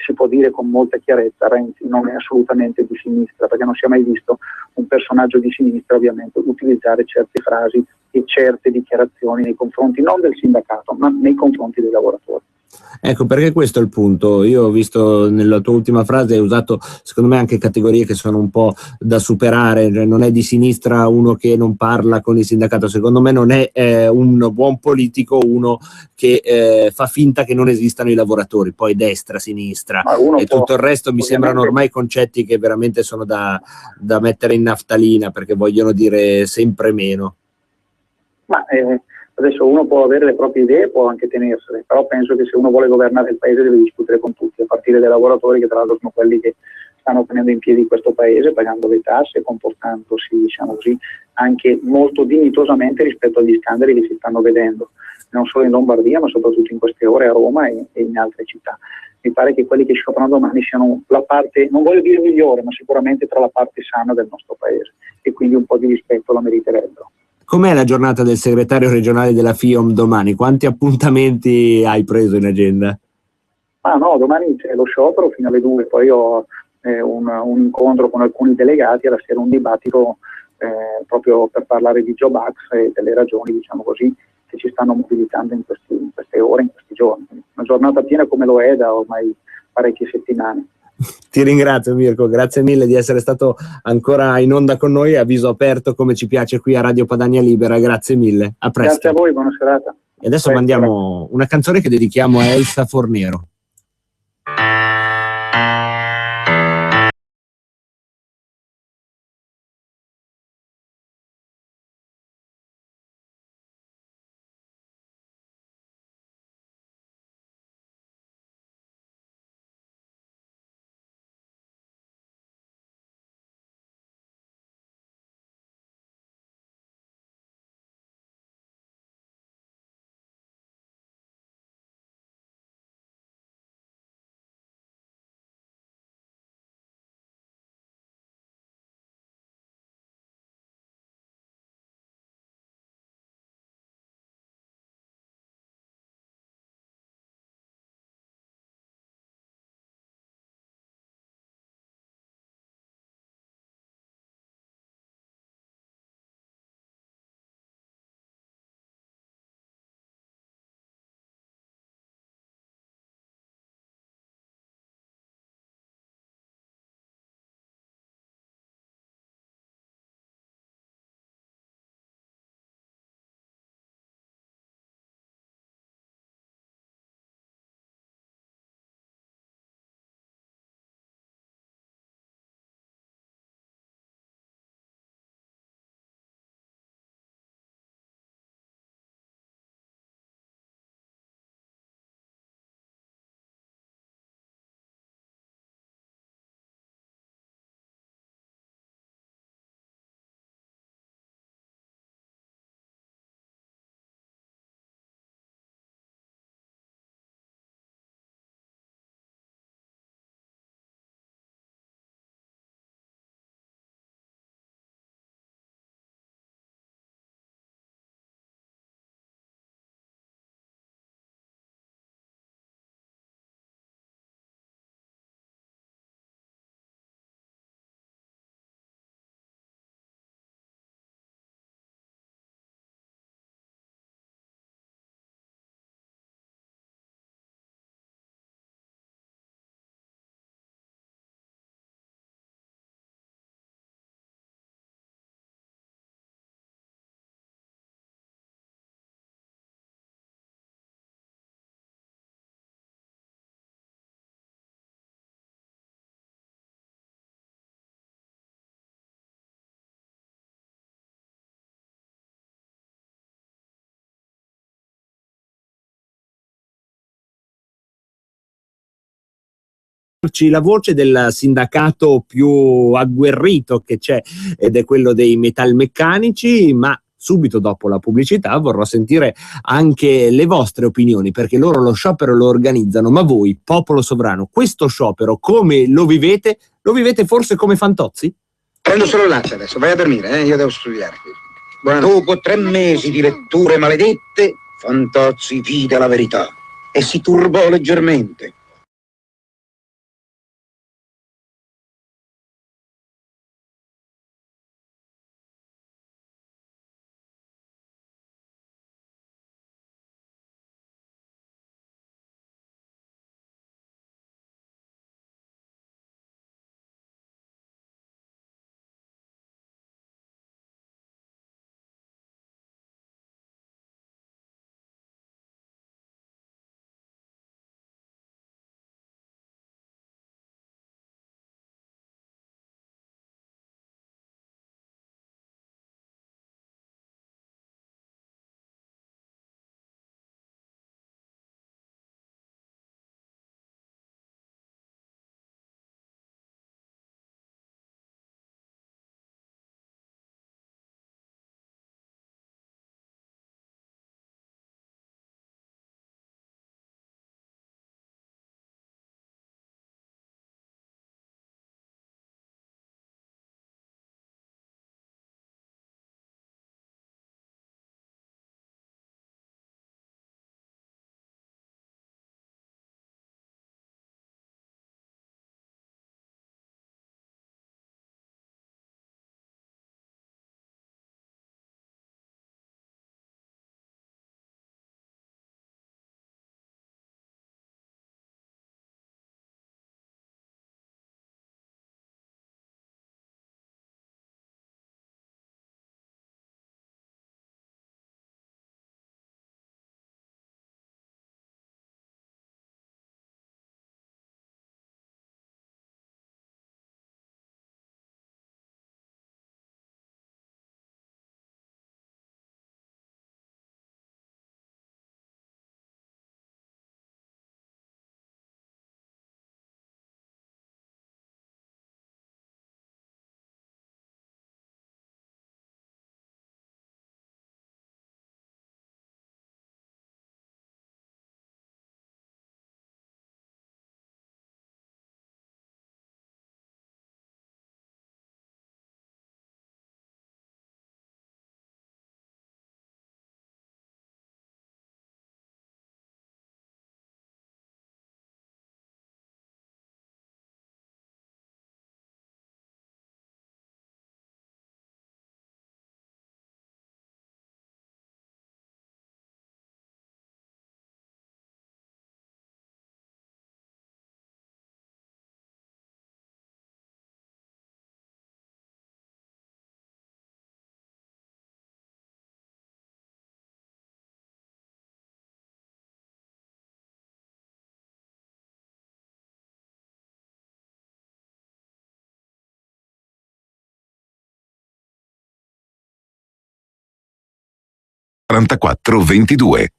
si può dire con molta chiarezza: Renzi non è assolutamente di sinistra, perché non si è mai visto un personaggio di sinistra ovviamente utilizzare certe frasi e certe dichiarazioni nei confronti non del sindacato ma nei confronti dei lavoratori. Ecco, perché questo è il punto. Io ho visto nella tua ultima frase hai usato secondo me anche categorie che sono un po' da superare, cioè, non è di sinistra uno che non parla con il sindacato, secondo me non è un buon politico uno che fa finta che non esistano i lavoratori, poi destra, sinistra e tutto il resto mi sembrano ormai concetti che veramente sono da mettere in naftalina, perché vogliono dire sempre meno. Ma adesso uno può avere le proprie idee, può anche tenersele, però penso che se uno vuole governare il paese deve discutere con tutti, a partire dai lavoratori, che tra l'altro sono quelli che stanno tenendo in piedi questo paese, pagando le tasse, comportandosi, diciamo così, anche molto dignitosamente rispetto agli scandali che si stanno vedendo, non solo in Lombardia ma soprattutto in queste ore a Roma e in altre città. Mi pare che quelli che scioprano domani siano la parte, non voglio dire migliore, ma sicuramente tra la parte sana del nostro paese, e quindi un po' di rispetto lo meriterebbero. Com'è la giornata del segretario regionale della FIOM domani? Quanti appuntamenti hai preso in agenda? No, domani c'è lo sciopero fino alle 2, poi ho un incontro con alcuni delegati, alla sera un dibattito proprio per parlare di Job Act e delle ragioni, diciamo così, che ci stanno mobilitando in queste ore, in questi giorni. Una giornata piena come lo è da ormai parecchie settimane. Ti ringrazio Mirko, grazie mille di essere stato ancora in onda con noi, a viso aperto come ci piace qui a Radio Padania Libera, grazie mille, a presto. Grazie a voi, buona serata. E adesso mandiamo una canzone che dedichiamo a Elsa Fornero. la voce del sindacato più agguerrito che c'è, ed è quello dei metalmeccanici, ma subito dopo la pubblicità vorrò sentire anche le vostre opinioni, perché loro lo sciopero lo organizzano, ma voi, popolo sovrano, questo sciopero come lo vivete? Lo vivete forse come Fantozzi? Prendo solo latte adesso, vai a dormire, io devo studiare. Dopo 3 mesi di letture maledette, Fantozzi vide la verità e si turbò leggermente.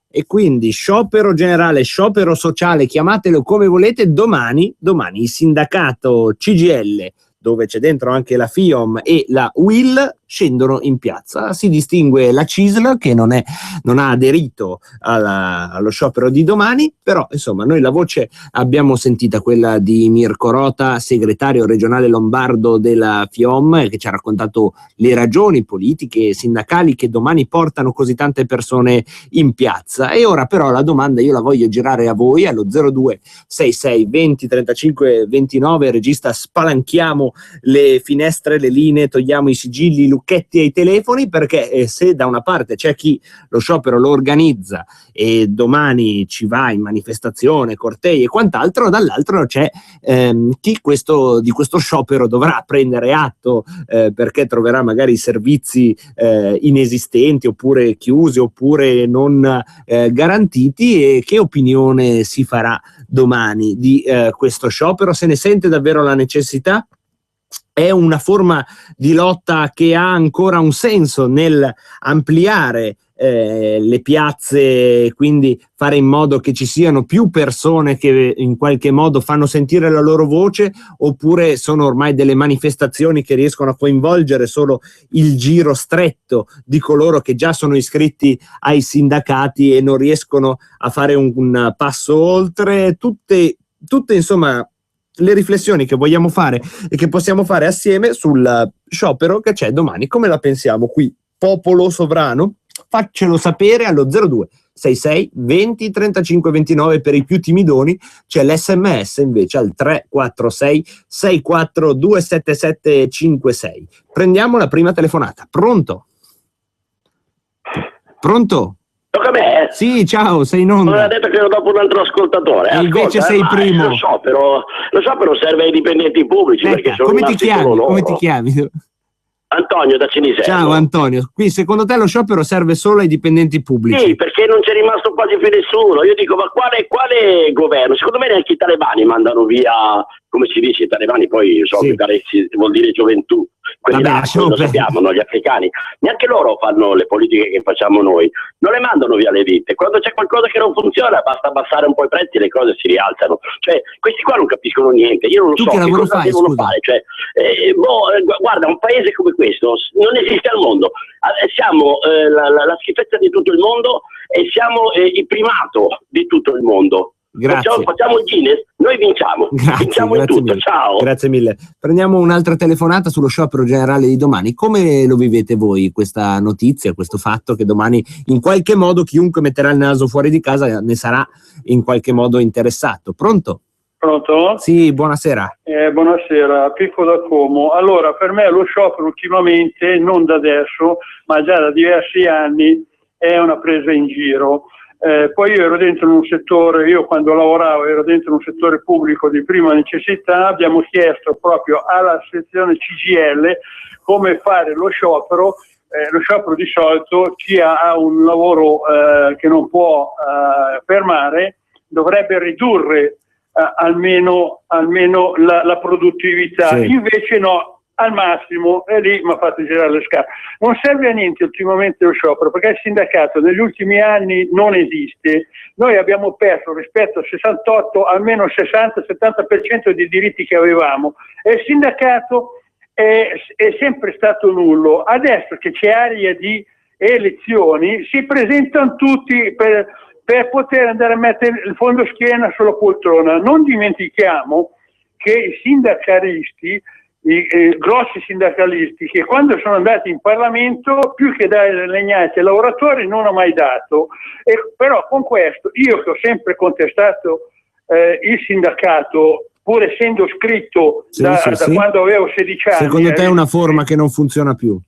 E quindi sciopero generale, sciopero sociale, chiamatelo come volete, domani il sindacato CGIL, dove c'è dentro anche la FIOM e la UIL, scendono in piazza. Si distingue la CISL che non ha aderito allo sciopero di domani, però insomma noi la voce abbiamo sentita, quella di Mirko Rota, segretario regionale lombardo della FIOM, che ci ha raccontato le ragioni politiche e sindacali che domani portano così tante persone in piazza. E ora però la domanda io la voglio girare a voi allo 0266 20 35 29. Regista, spalanchiamo le finestre, le linee, togliamo i sigilli, i lucchetti ai telefoni, perché se da una parte c'è chi lo sciopero lo organizza e domani ci va in manifestazione, cortei e quant'altro, dall'altro c'è chi di questo sciopero dovrà prendere atto perché troverà magari servizi inesistenti oppure chiusi oppure non garantiti. E che opinione si farà domani di questo sciopero? Se ne sente davvero la necessità? è una forma di lotta che ha ancora un senso nel ampliare le piazze, quindi fare in modo che ci siano più persone che in qualche modo fanno sentire la loro voce, oppure sono ormai delle manifestazioni che riescono a coinvolgere solo il giro stretto di coloro che già sono iscritti ai sindacati e non riescono a fare un passo oltre? Tutte insomma le riflessioni che vogliamo fare e che possiamo fare assieme sul sciopero che c'è domani. Come la pensiamo qui, popolo sovrano? Faccelo sapere allo 02 66 20 35 29 per i più timidoni. C'è l'SMS invece al 346 64 277 56. Prendiamo la prima telefonata. Pronto? Tocca a me? Sì, ciao, sei in onda. Non ha detto che ero dopo un altro ascoltatore. E invece sei il primo. Lo sciopero serve ai dipendenti pubblici. Perché sono come ti chiami? Antonio da Cinisello. Ciao Antonio, qui secondo te lo sciopero serve solo ai dipendenti pubblici? Sì, perché non c'è rimasto quasi più nessuno. Io dico, ma quale governo? Secondo me neanche i talebani mandano via, come si dice, i talebani poi vuol dire gioventù. Quelli là, lo sappiamo, no? Gli africani. Neanche loro fanno le politiche che facciamo noi. Non le mandano via le ditte. Quando c'è qualcosa che non funziona, basta abbassare un po' i prezzi e le cose si rialzano. Cioè, questi qua non capiscono niente. Io non lo so che cosa devono fare. Cioè, guarda, un paese come questo non esiste al mondo. Siamo la schifezza di tutto il mondo e siamo il primato di tutto il mondo. Grazie. Facciamo il Guinness, noi vinciamo. Vinciamo in tutto. Mille. Ciao. Grazie mille. Prendiamo un'altra telefonata sullo sciopero generale di domani. Come lo vivete voi questa notizia, questo fatto che domani in qualche modo chiunque metterà il naso fuori di casa ne sarà in qualche modo interessato? Pronto? Pronto? Sì, buonasera. Buonasera, Pippo da Como. Allora, per me lo sciopero ultimamente, non da adesso, ma già da diversi anni, è una presa in giro. Poi io ero dentro in un settore, io quando lavoravo ero dentro in un settore pubblico di prima necessità, abbiamo chiesto proprio alla sezione CGIL come fare lo sciopero. Lo sciopero di solito chi ha un lavoro che non può fermare dovrebbe ridurre almeno la produttività, sì. Invece no, al massimo, e lì mi ha fatto girare le scarpe. Non serve a niente ultimamente lo sciopero, perché il sindacato negli ultimi anni non esiste. Noi abbiamo perso rispetto al 68 almeno il 60-70% dei diritti che avevamo e il sindacato è sempre stato nullo. Adesso che c'è aria di elezioni si presentano tutti per poter andare a mettere il fondo schiena sulla poltrona. Non dimentichiamo che i sindacalisti, i grossi sindacalisti, che quando sono andati in Parlamento più che dare le legnate ai lavoratori non hanno mai dato. Però con questo io che ho sempre contestato il sindacato, pur essendo scritto da quando avevo 16 anni. Secondo te è una forma che non funziona più?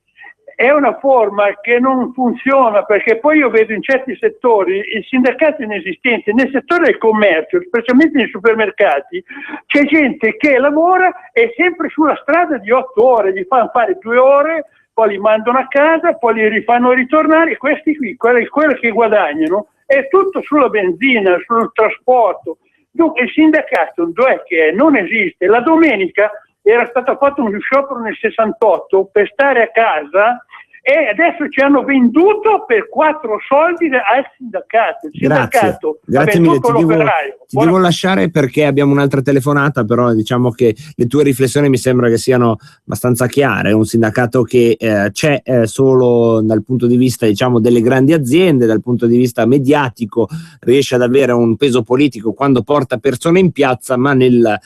È una forma che non funziona, perché poi io vedo in certi settori il sindacato inesistente. Nel settore del commercio, specialmente nei supermercati, c'è gente che lavora e sempre sulla strada di 8 ore, gli fanno fare 2 ore, poi li mandano a casa, poi li rifanno ritornare, e questi qui, quelli che guadagnano, è tutto sulla benzina, sul trasporto. Dunque il sindacato dov'è che è? Non esiste. La domenica era stato fatto un sciopero nel 68 per stare a casa e adesso ci hanno venduto per 4 soldi al sindacato. Il sindacato Grazie mille, ti devo lasciare perché abbiamo un'altra telefonata, però diciamo che le tue riflessioni mi sembra che siano abbastanza chiare. È un sindacato che c'è solo dal punto di vista, diciamo, delle grandi aziende, dal punto di vista mediatico riesce ad avere un peso politico quando porta persone in piazza, ma nel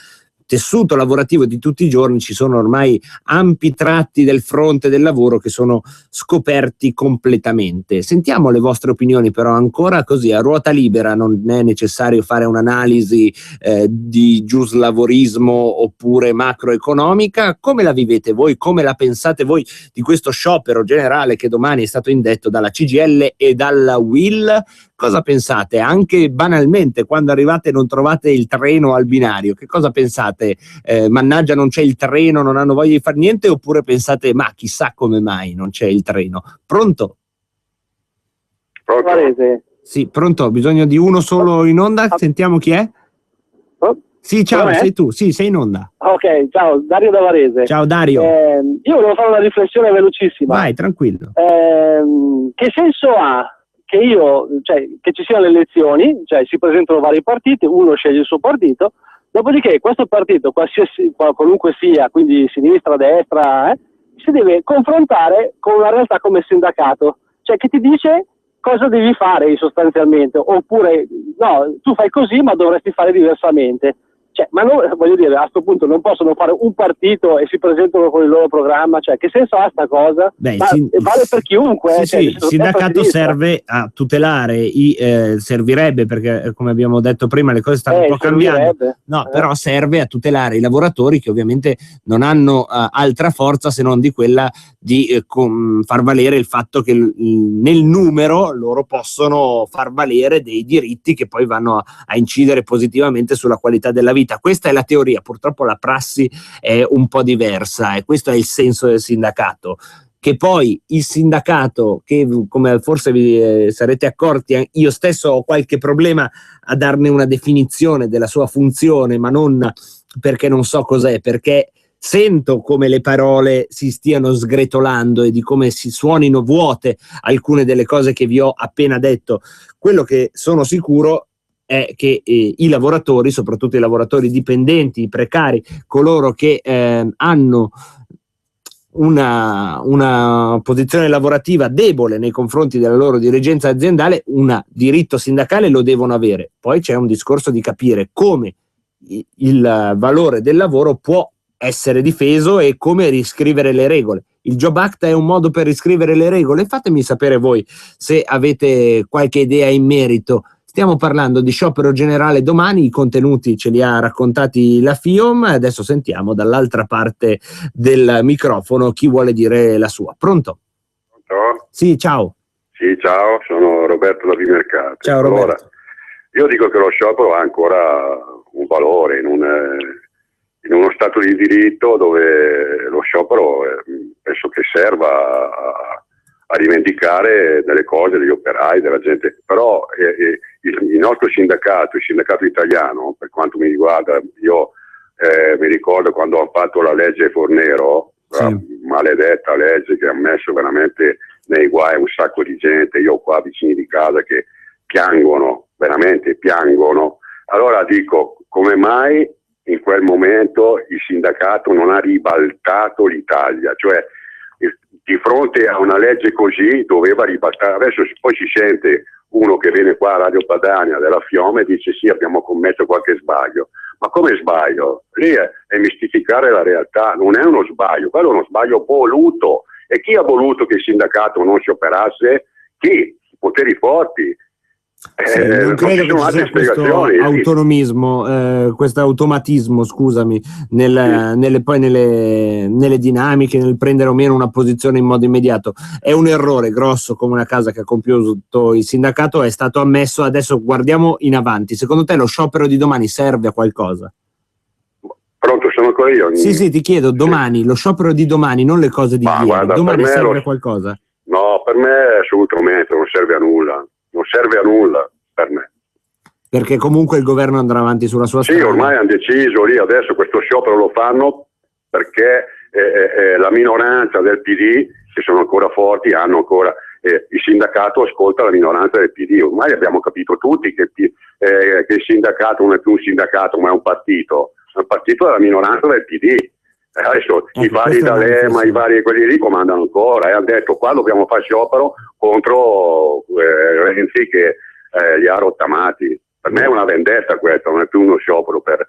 tessuto lavorativo di tutti i giorni ci sono ormai ampi tratti del fronte del lavoro che sono scoperti completamente. Sentiamo le vostre opinioni, però ancora così a ruota libera, non è necessario fare un'analisi di giuslavorismo oppure macroeconomica. Come la vivete voi? Come la pensate voi di questo sciopero generale che domani è stato indetto dalla CGIL e dalla UIL? Cosa pensate? Anche banalmente, quando arrivate e non trovate il treno al binario, che cosa pensate? Mannaggia, non c'è il treno, non hanno voglia di fare niente? Oppure pensate, ma chissà come mai non c'è il treno? Pronto? Pronto? Sì, pronto, ho bisogno di uno solo in onda, sentiamo chi è. Sì, ciao, sei tu, sì, sei in onda. Ok, ciao, Dario da Varese. Ciao Dario. Io volevo fare una riflessione velocissima. Vai, tranquillo. Che senso ha che ci siano le elezioni, cioè si presentano vari partiti, uno sceglie il suo partito, dopodiché questo partito, qualunque sia, quindi sinistra, destra, si deve confrontare con una realtà come il sindacato, cioè che ti dice cosa devi fare sostanzialmente, oppure no, tu fai così ma dovresti fare diversamente. Cioè, ma non, voglio dire, a questo punto non possono fare un partito e si presentano con il loro programma, cioè che senso ha sta cosa? Beh, vale per chiunque. Sì, il sindacato serve a tutelare servirebbe, perché come abbiamo detto prima le cose stanno un po' cambiando, però serve a tutelare i lavoratori che ovviamente non hanno altra forza se non di quella di far valere il fatto che nel numero loro possono far valere dei diritti che poi vanno a incidere positivamente sulla qualità della vita. Questa è la teoria, purtroppo la prassi è un po' diversa e questo è il senso del sindacato. Che poi il sindacato, che come forse vi sarete accorti, io stesso ho qualche problema a darne una definizione della sua funzione, ma non perché non so cos'è, perché sento come le parole si stiano sgretolando e di come si suonino vuote alcune delle cose che vi ho appena detto. Quello che sono sicuro è che i lavoratori, soprattutto i lavoratori dipendenti, i precari, coloro che hanno una posizione lavorativa debole nei confronti della loro dirigenza aziendale, un diritto sindacale lo devono avere. Poi c'è un discorso di capire come il valore del lavoro può essere difeso e come riscrivere le regole. Il Job Act è un modo per riscrivere le regole? Fatemi sapere voi se avete qualche idea in merito. Stiamo parlando di sciopero generale domani, i contenuti ce li ha raccontati la FIOM, adesso sentiamo dall'altra parte del microfono chi vuole dire la sua. Pronto? Pronto? Sì, ciao. Sì, ciao, sono Roberto da Vimercate. Ciao Roberto. Allora, io dico che lo sciopero ha ancora un valore in uno stato di diritto dove lo sciopero penso che serva a rivendicare delle cose degli operai, della gente, però il nostro sindacato, il sindacato italiano, per quanto mi riguarda, io mi ricordo quando hanno fatto la legge Fornero, la maledetta legge che ha messo veramente nei guai un sacco di gente, io ho qua vicini di casa che piangono, veramente piangono. Allora dico, come mai in quel momento il sindacato non ha ribaltato l'Italia? Cioè, di fronte a una legge così doveva ribaltare. Adesso poi si sente uno che viene qua a Radio Padania della FIOM e dice sì, abbiamo commesso qualche sbaglio. Ma come sbaglio? Lì è mistificare la realtà, non è uno sbaglio, quello è uno sbaglio voluto. E chi ha voluto che il sindacato non si operasse? Chi? I poteri forti. Non credo che ci sia questo autonomismo, questo automatismo, scusami, nelle dinamiche, nel prendere o meno una posizione in modo immediato. È un errore grosso come una casa che ha compiuto il sindacato, è stato ammesso. Adesso guardiamo in avanti. Secondo te lo sciopero di domani serve a qualcosa? Pronto, sono ancora io? Sì, ti chiedo, domani, lo sciopero di domani, non le cose di ieri. Guarda, domani serve a qualcosa? No, per me assolutamente non serve a nulla. Non serve a nulla per me. Perché comunque il governo andrà avanti sulla sua strada. Sì, ormai hanno deciso lì, adesso questo sciopero lo fanno perché la minoranza del PD, che sono ancora forti, hanno ancora il sindacato ascolta la minoranza del PD. Ormai abbiamo capito tutti che il sindacato non è più un sindacato, ma è un partito della minoranza del PD. Adesso i vari D'Alema, i vari quelli lì comandano ancora e hanno detto qua dobbiamo fare sciopero contro Renzi che li ha rottamati. Per me è una vendetta questa, non è più uno sciopero per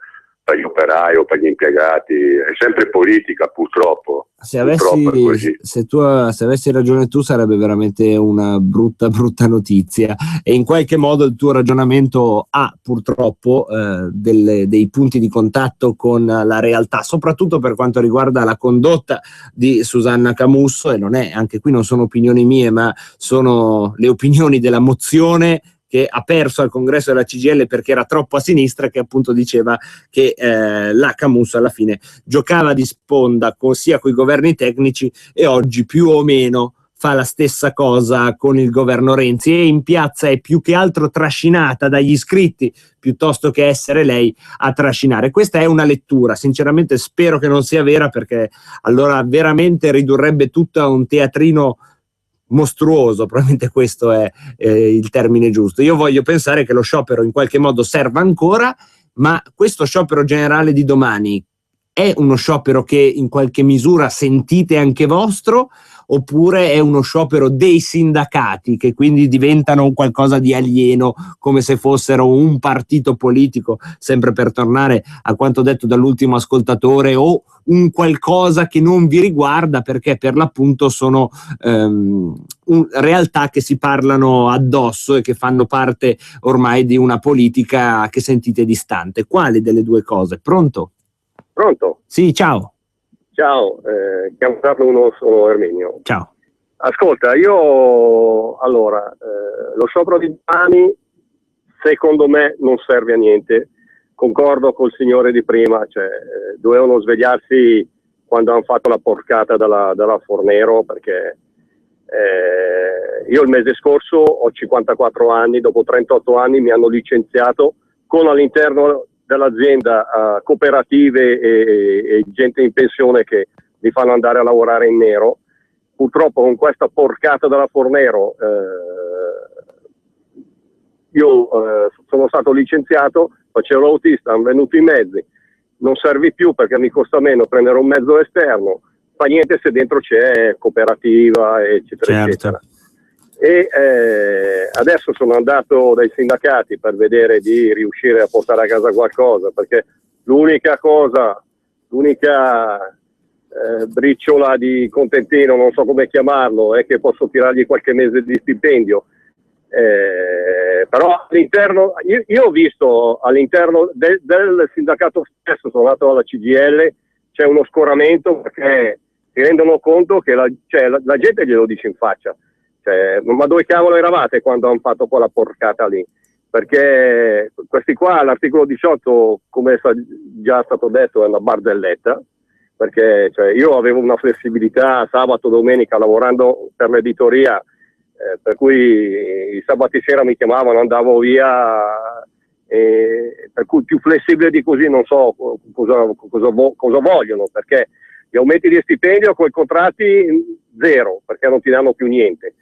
gli operai o per gli impiegati, è sempre politica purtroppo. Se avessi ragione tu sarebbe veramente una brutta notizia, e in qualche modo il tuo ragionamento ha purtroppo dei punti di contatto con la realtà, soprattutto per quanto riguarda la condotta di Susanna Camusso, e non è, anche qui non sono opinioni mie ma sono le opinioni della mozione che ha perso al congresso della CGIL perché era troppo a sinistra, che appunto diceva che la Camusso alla fine giocava di sponda sia con i governi tecnici e oggi più o meno fa la stessa cosa con il governo Renzi, e in piazza è più che altro trascinata dagli iscritti piuttosto che essere lei a trascinare. Questa è una lettura, sinceramente spero che non sia vera, perché allora veramente ridurrebbe tutto a un teatrino mostruoso, probabilmente questo è il termine giusto. Io voglio pensare che lo sciopero in qualche modo serva ancora, ma questo sciopero generale di domani è uno sciopero che in qualche misura sentite anche vostro, oppure è uno sciopero dei sindacati che quindi diventano un qualcosa di alieno, come se fossero un partito politico, sempre per tornare a quanto detto dall'ultimo ascoltatore, o un qualcosa che non vi riguarda perché per l'appunto sono realtà che si parlano addosso e che fanno parte ormai di una politica che sentite distante? Quale delle due cose? Pronto? Pronto? Sì, ciao. Ciao, chiamo Carlo, uno sono Erminio. Ciao. Ascolta, io lo sciopero di domani secondo me non serve a niente. Concordo col signore di prima, cioè dovevano svegliarsi quando hanno fatto la porcata dalla Fornero, perché io il mese scorso ho 54 anni, dopo 38 anni mi hanno licenziato con all'interno dell'azienda cooperative e gente in pensione che li fanno andare a lavorare in nero. Purtroppo con questa porcata della Fornero io sono stato licenziato, facevo l'autista, hanno venuto i mezzi, non servi più perché mi costa meno prendere un mezzo esterno, fa niente se dentro c'è cooperativa eccetera eccetera. E adesso sono andato dai sindacati per vedere di riuscire a portare a casa qualcosa, perché l'unica briciola di contentino, non so come chiamarlo, è che posso tirargli qualche mese di stipendio. Però all'interno, io ho visto all'interno del sindacato stesso, sono andato alla CGIL, c'è uno scoramento perché si rendono conto che la gente glielo dice in faccia. Cioè, ma dove cavolo eravate quando hanno fatto quella porcata lì? Perché questi qua, l'articolo 18, come è già stato detto, è una barzelletta, perché io avevo una flessibilità sabato, domenica, lavorando per l'editoria, per cui i sabati sera mi chiamavano, andavo via, per cui più flessibile di così non so cosa vogliono, perché gli aumenti di stipendio con i contratti zero, perché non ti danno più niente.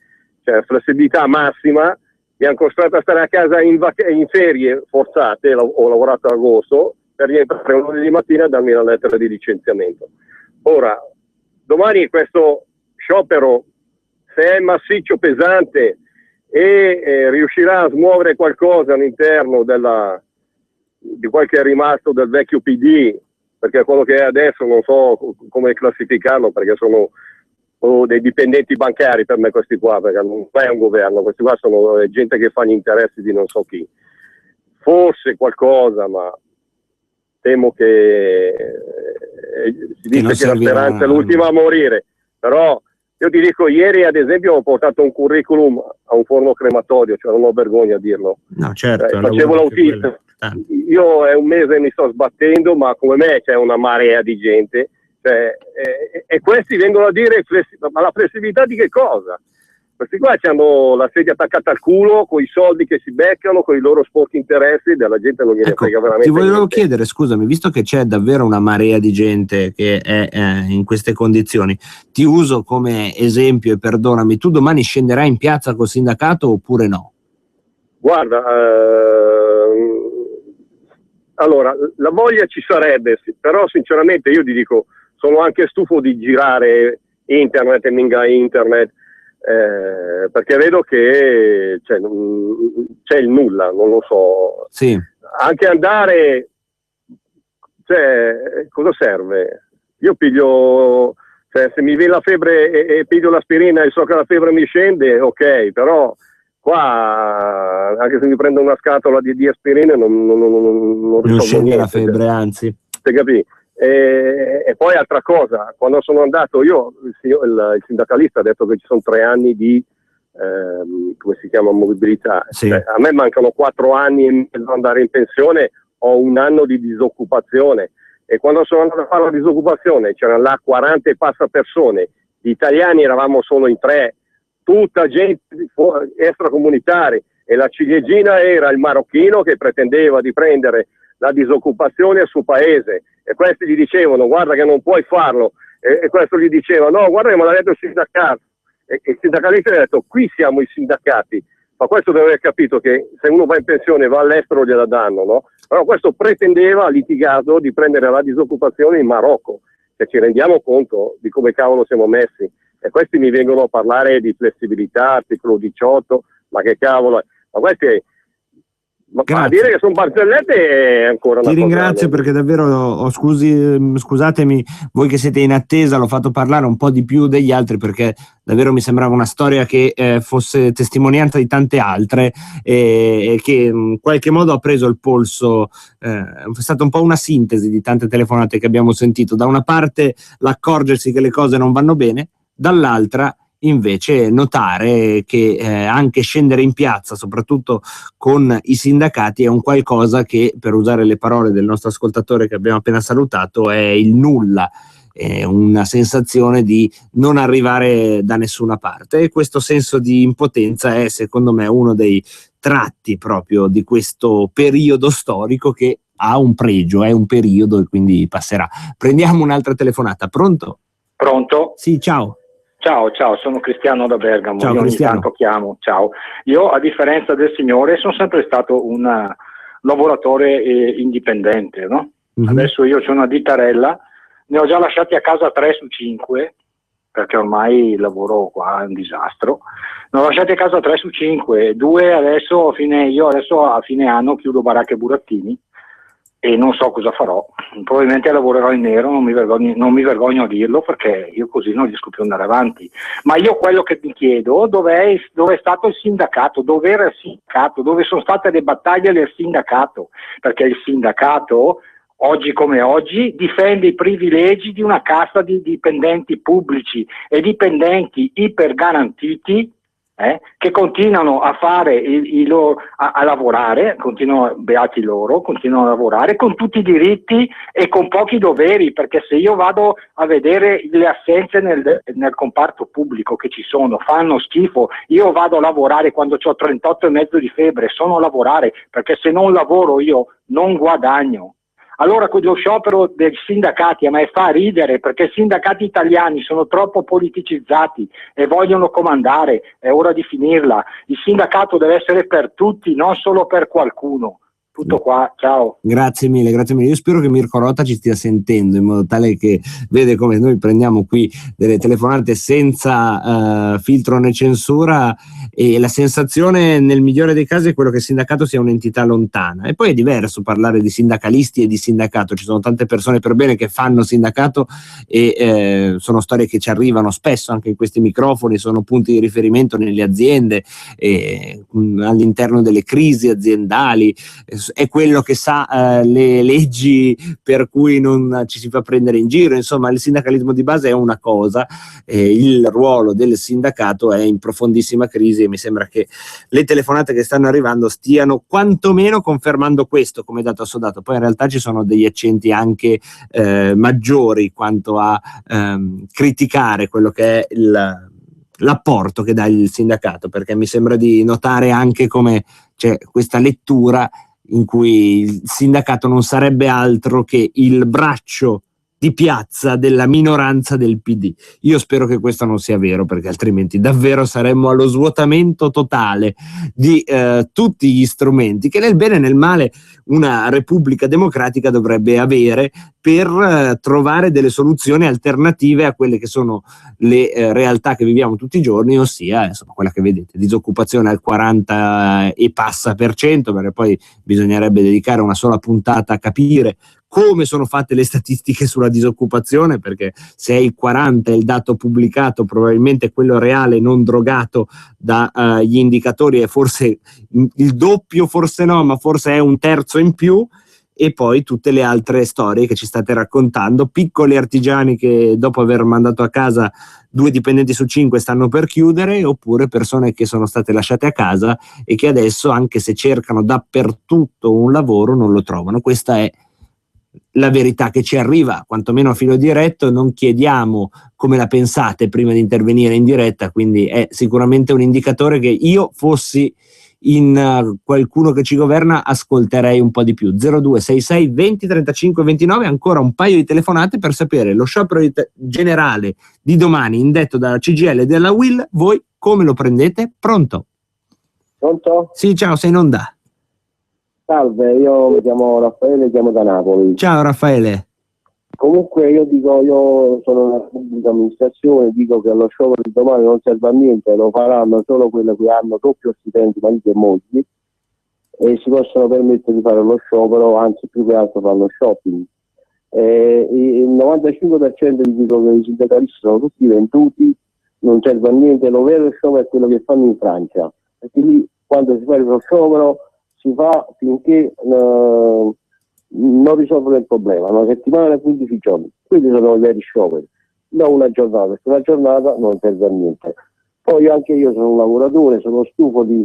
Cioè flessibilità massima, mi hanno costretto a stare a casa in ferie forzate, ho lavorato ad agosto, per rientrare lunedì mattina e darmi la lettera di licenziamento. Ora, domani questo sciopero, se è massiccio, pesante e riuscirà a smuovere qualcosa all'interno di quel che è rimasto del vecchio PD, perché quello che è adesso non so come classificarlo, perché sono dei dipendenti bancari per me questi qua, perché non è un governo, questi qua sono gente che fa gli interessi di non so chi. Forse qualcosa, ma temo che si dice che la speranza è l'ultima a morire. Però io ti dico, ieri ad esempio ho portato un curriculum a un forno crematorio, cioè non ho vergogna a dirlo. No, certo, facevo l'autista. Io è un mese mi sto sbattendo, ma come me c'è una marea di gente. E questi vengono a dire, ma la flessibilità di che cosa? Questi qua hanno la sedia attaccata al culo, con i soldi che si beccano, con i loro sporchi interessi, della gente non gliene frega veramente. Ti volevo chiedere, scusami, visto che c'è davvero una marea di gente che è in queste condizioni, ti uso come esempio e perdonami, tu domani scenderai in piazza col sindacato oppure no? Guarda, allora, la voglia ci sarebbe, però sinceramente io ti dico, sono anche stufo di girare internet e minga internet, perché vedo che c'è il nulla, non lo so. Sì. Anche andare, cosa serve? Io piglio, se mi viene la febbre e piglio l'aspirina e so che la febbre mi scende, ok, però qua anche se mi prendo una scatola di aspirine non scende niente, la febbre, anzi. Te capi? E poi altra cosa, quando sono andato io, il sindacalista ha detto che ci sono 3 anni di come si chiama, mobilità. Sì. A me mancano 4 anni per andare in pensione, ho 1 anno di disoccupazione, e quando sono andato a fare la disoccupazione c'erano là 40 e passa persone, gli italiani eravamo solo in 3 tutta gente extracomunitari, e la ciliegina era il marocchino che pretendeva di prendere la disoccupazione al suo paese, e questi gli dicevano guarda che non puoi farlo, e questo gli diceva no guarda che me l'ha detto il sindacato, e il sindacalista gli ha detto qui siamo i sindacati, ma questo deve aver capito che se uno va in pensione va all'estero gliela danno, no? Però questo pretendeva, ha litigato, di prendere la disoccupazione in Marocco, se ci rendiamo conto di come cavolo siamo messi. E questi mi vengono a parlare di flessibilità, articolo 18, ma che cavolo è? Ma questi, a dire che sono barzellette è ancora una cosa. Ti cosa, ringrazio perché davvero, scusatemi, voi che siete in attesa, l'ho fatto parlare un po' di più degli altri perché davvero mi sembrava una storia che fosse testimonianza di tante altre e che in qualche modo ha preso il polso, è stata un po' una sintesi di tante telefonate che abbiamo sentito. Da una parte l'accorgersi che le cose non vanno bene, dall'altra invece notare che anche scendere in piazza, soprattutto con i sindacati, è un qualcosa che, per usare le parole del nostro ascoltatore che abbiamo appena salutato, è il nulla, è una sensazione di non arrivare da nessuna parte, e questo senso di impotenza è secondo me uno dei tratti proprio di questo periodo storico che ha un pregio, è un periodo e quindi passerà. Prendiamo un'altra telefonata. Pronto? Pronto? Sì, ciao. Ciao, sono Cristiano da Bergamo. Ciao, io ogni Cristiano. tanto chiamo. Ciao. Io, a differenza del signore, sono sempre stato un lavoratore indipendente, no? Adesso io ho una ditarella, ne ho già lasciati a casa 3 su 5, perché ormai il lavoro qua è un disastro. Ne ho lasciati a casa 3 su 5, 2 adesso a fine anno chiudo baracche e burattini e non so cosa farò. Probabilmente lavorerò in nero, non mi vergogno a dirlo perché io così non riesco più ad andare avanti. Ma io quello che mi chiedo, dove è stato il sindacato? Dove era il sindacato? Dove sono state le battaglie del sindacato? Perché il sindacato, oggi come oggi, difende i privilegi di una casta di dipendenti pubblici e dipendenti ipergarantiti, che continuano a fare a lavorare, beati loro, continuano a lavorare con tutti i diritti e con pochi doveri, perché se io vado a vedere le assenze nel comparto pubblico che ci sono, fanno schifo. Io vado a lavorare quando ho 38,5 di febbre, sono a lavorare, perché se non lavoro io non guadagno. Allora quello sciopero dei sindacati a me fa ridere, perché i sindacati italiani sono troppo politicizzati e vogliono comandare, è ora di finirla. Il sindacato deve essere per tutti, non solo per qualcuno. Tutto qua, ciao. Grazie mille. Io spero che Mirko Rota ci stia sentendo, in modo tale che vede come noi prendiamo qui delle telefonate senza filtro né censura, e la sensazione nel migliore dei casi è quello che il sindacato sia un'entità lontana. E poi è diverso parlare di sindacalisti e di sindacato, ci sono tante persone per bene che fanno sindacato e sono storie che ci arrivano spesso anche in questi microfoni, sono punti di riferimento nelle aziende, all'interno delle crisi aziendali. È quello che sa le leggi per cui non ci si fa prendere in giro. Insomma, il sindacalismo di base è una cosa, il ruolo del sindacato è in profondissima crisi, e mi sembra che le telefonate che stanno arrivando stiano quantomeno confermando questo come dato assodato. Poi in realtà ci sono degli accenti anche maggiori quanto a criticare quello che è l'apporto che dà il sindacato, perché mi sembra di notare anche come c'è questa lettura in cui il sindacato non sarebbe altro che il braccio di piazza della minoranza del PD. Io spero che questo non sia vero, perché altrimenti davvero saremmo allo svuotamento totale di tutti gli strumenti che nel bene e nel male una repubblica democratica dovrebbe avere per trovare delle soluzioni alternative a quelle che sono le realtà che viviamo tutti i giorni, ossia insomma quella che vedete, disoccupazione al 40 e passa %, perché poi bisognerebbe dedicare una sola puntata a capire come sono fatte le statistiche sulla disoccupazione, perché se è il 40 è il dato pubblicato, probabilmente quello reale non drogato dagli indicatori è forse il doppio, forse no, ma forse è un terzo in più. E poi tutte le altre storie che ci state raccontando, piccoli artigiani che dopo aver mandato a casa 2 dipendenti su 5 stanno per chiudere, oppure persone che sono state lasciate a casa e che adesso, anche se cercano dappertutto un lavoro, non lo trovano. Questa è la verità che ci arriva, quantomeno a filo diretto. Non chiediamo come la pensate prima di intervenire in diretta, quindi è sicuramente un indicatore che io fossi in qualcuno che ci governa ascolterei un po' di più. 0266 20 35 29, ancora un paio di telefonate per sapere lo sciopero generale di domani indetto dalla CGIL e dalla UIL, voi come lo prendete? Pronto? Pronto? Sì, ciao, sei in onda. Salve, io mi chiamo Raffaele, chiamo da Napoli. Ciao Raffaele. Comunque io sono una pubblica amministrazione, dico che lo sciopero di domani non serve a niente, lo faranno solo quelli che hanno doppio stipendi, mariti e mogli, e si possono permettere di fare lo sciopero, anzi più che altro fanno shopping. Il 95% dico che i sindacalisti sono tutti venduti, non serve a niente. Lo vero sciopero è quello che fanno in Francia, perché lì quando si fa lo sciopero si fa finché non risolvono il problema, una settimana e 15 giorni. Questi sono i veri scioperi, non una giornata, perché una giornata non serve a niente. Poi anche io sono un lavoratore, sono stufo di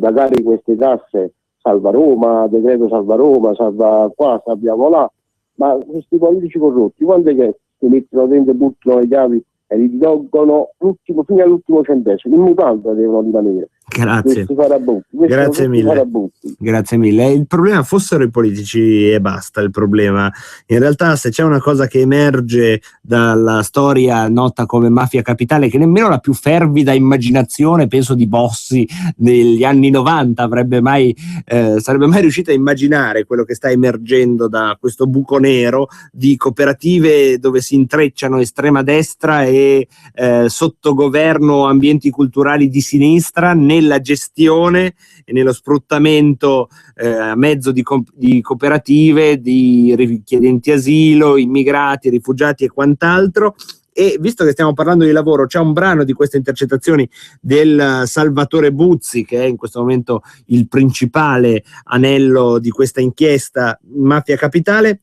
pagare queste tasse, salva Roma, decreto salva Roma, salva qua, salviamo là, ma questi politici corrotti quando è che si mettono dentro e buttano le chiavi e li tolgono fino all'ultimo centesimo, in mutanda devono rimanere. Grazie. Grazie mille. Grazie mille. Il problema fossero i politici e basta. Il problema, in realtà, se c'è una cosa che emerge dalla storia nota come mafia capitale, che nemmeno la più fervida immaginazione, penso di Bossi negli anni 90 sarebbe mai riuscita a immaginare quello che sta emergendo da questo buco nero di cooperative dove si intrecciano estrema destra e sottogoverno ambienti culturali di sinistra nella gestione e nello sfruttamento a mezzo di cooperative, di richiedenti asilo, immigrati, rifugiati e quant'altro. E visto che stiamo parlando di lavoro, c'è un brano di queste intercettazioni del Salvatore Buzzi, che è in questo momento il principale anello di questa inchiesta Mafia Capitale,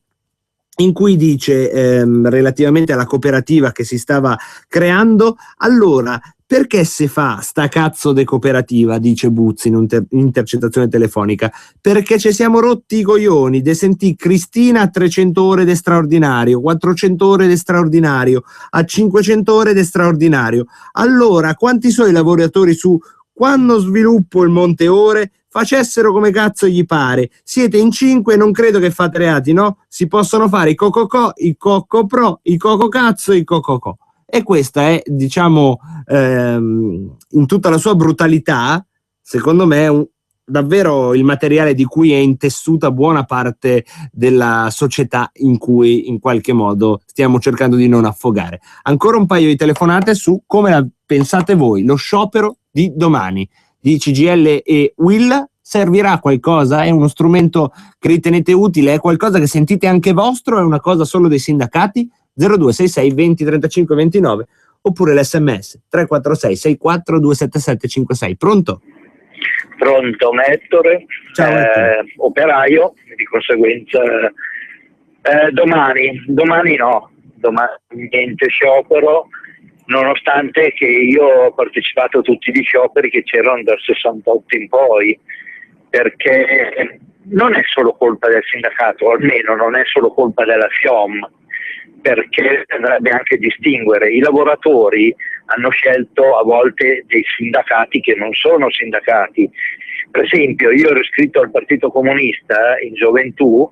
in cui dice relativamente alla cooperativa che si stava creando: allora, perché se fa sta cazzo de cooperativa, dice Buzzi in un'intercettazione telefonica, perché ci siamo rotti i coglioni de sentì Cristina a 300 ore de straordinario, 400 ore de straordinario, a 500 ore de straordinario. Allora, quanti sono i lavoratori su quando sviluppo il monte ore? Facessero come cazzo gli pare. Siete in 5 e non credo che fate reati, no? Si possono fare i cococò, i cocopro, i cococazzo e i cococò. E questa è, diciamo, in tutta la sua brutalità, secondo me, davvero il materiale di cui è intessuta buona parte della società in cui in qualche modo stiamo cercando di non affogare. Ancora un paio di telefonate su come la pensate voi, lo sciopero di domani di CGIL e UIL. Servirà a qualcosa? È uno strumento che ritenete utile? È qualcosa che sentite anche vostro? È una cosa solo dei sindacati? 0266 20 35 29 oppure l'SMS 346 64 277 56. Pronto? Pronto, Ettore. Ciao, operaio, di conseguenza domani niente sciopero, nonostante che io ho partecipato a tutti gli scioperi che c'erano dal 68 in poi, perché non è solo colpa del sindacato, almeno non è solo colpa della FIOM, perché andrebbe anche distinguere. I lavoratori hanno scelto a volte dei sindacati che non sono sindacati. Per esempio, io ero iscritto al Partito Comunista in gioventù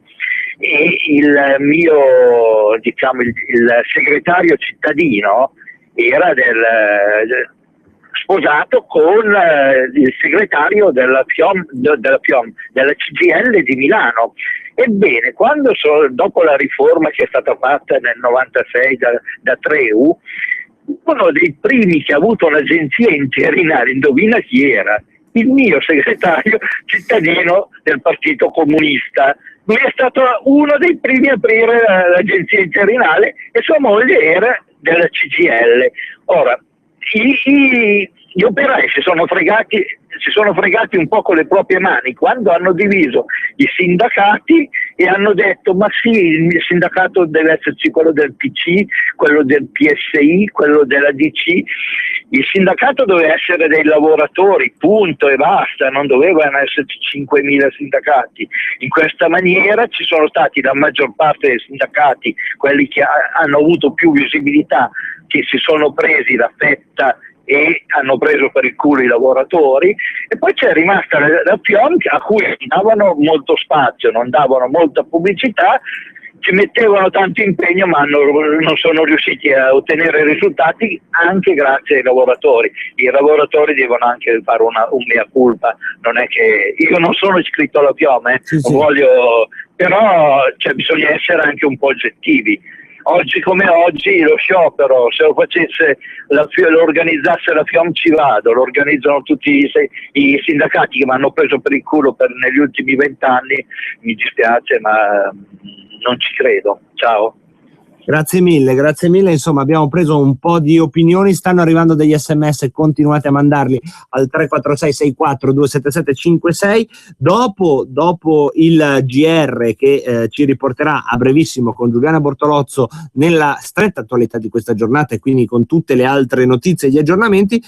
e il mio, diciamo, il segretario cittadino era sposato con il segretario della CGIL di Milano. Ebbene, dopo la riforma che è stata fatta nel 96 da Treu, uno dei primi che ha avuto un'agenzia interinale, indovina chi era? Il mio segretario cittadino del Partito Comunista. Lui è stato uno dei primi a aprire l'agenzia interinale e sua moglie era della CGIL. Ora, gli operai si sono fregati un po' con le proprie mani quando hanno diviso i sindacati e hanno detto ma sì, il sindacato deve esserci quello del PC, quello del PSI, quello della DC. Il sindacato doveva essere dei lavoratori, punto e basta, non dovevano esserci 5.000 sindacati. In questa maniera ci sono stati la maggior parte dei sindacati, quelli che hanno avuto più visibilità, che si sono presi la fetta e hanno preso per il culo i lavoratori, e poi c'è rimasta la FIOM a cui non davano molto spazio, non davano molta pubblicità, ci mettevano tanto impegno ma non sono riusciti a ottenere risultati anche grazie ai lavoratori. I lavoratori devono anche fare un mea culpa, non è che io non sono iscritto alla FIOM, però bisogna essere anche un po' oggettivi. Oggi come oggi lo sciopero, se lo facesse lo organizzasse la FIOM ci vado, lo organizzano tutti i sindacati che mi hanno preso per il culo negli ultimi 20 anni, mi dispiace ma non ci credo. Ciao. Grazie mille, insomma abbiamo preso un po' di opinioni, stanno arrivando degli sms, continuate a mandarli al 346 64 277 56. Dopo il GR che ci riporterà a brevissimo con Giuliana Bortolozzo nella stretta attualità di questa giornata e quindi con tutte le altre notizie e gli aggiornamenti,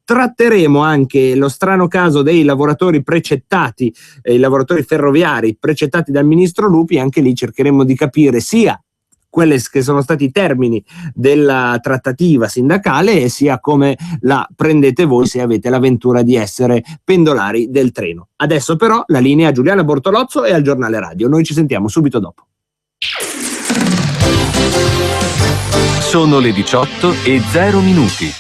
tratteremo anche lo strano caso dei lavoratori precettati, i lavoratori ferroviari precettati dal ministro Lupi. Anche lì cercheremo di capire sia quelli che sono stati i termini della trattativa sindacale e sia come la prendete voi se avete l'avventura di essere pendolari del treno. Adesso però la linea a Giuliana Bortolozzo e al giornale radio. Noi ci sentiamo subito dopo. Sono le 18:00.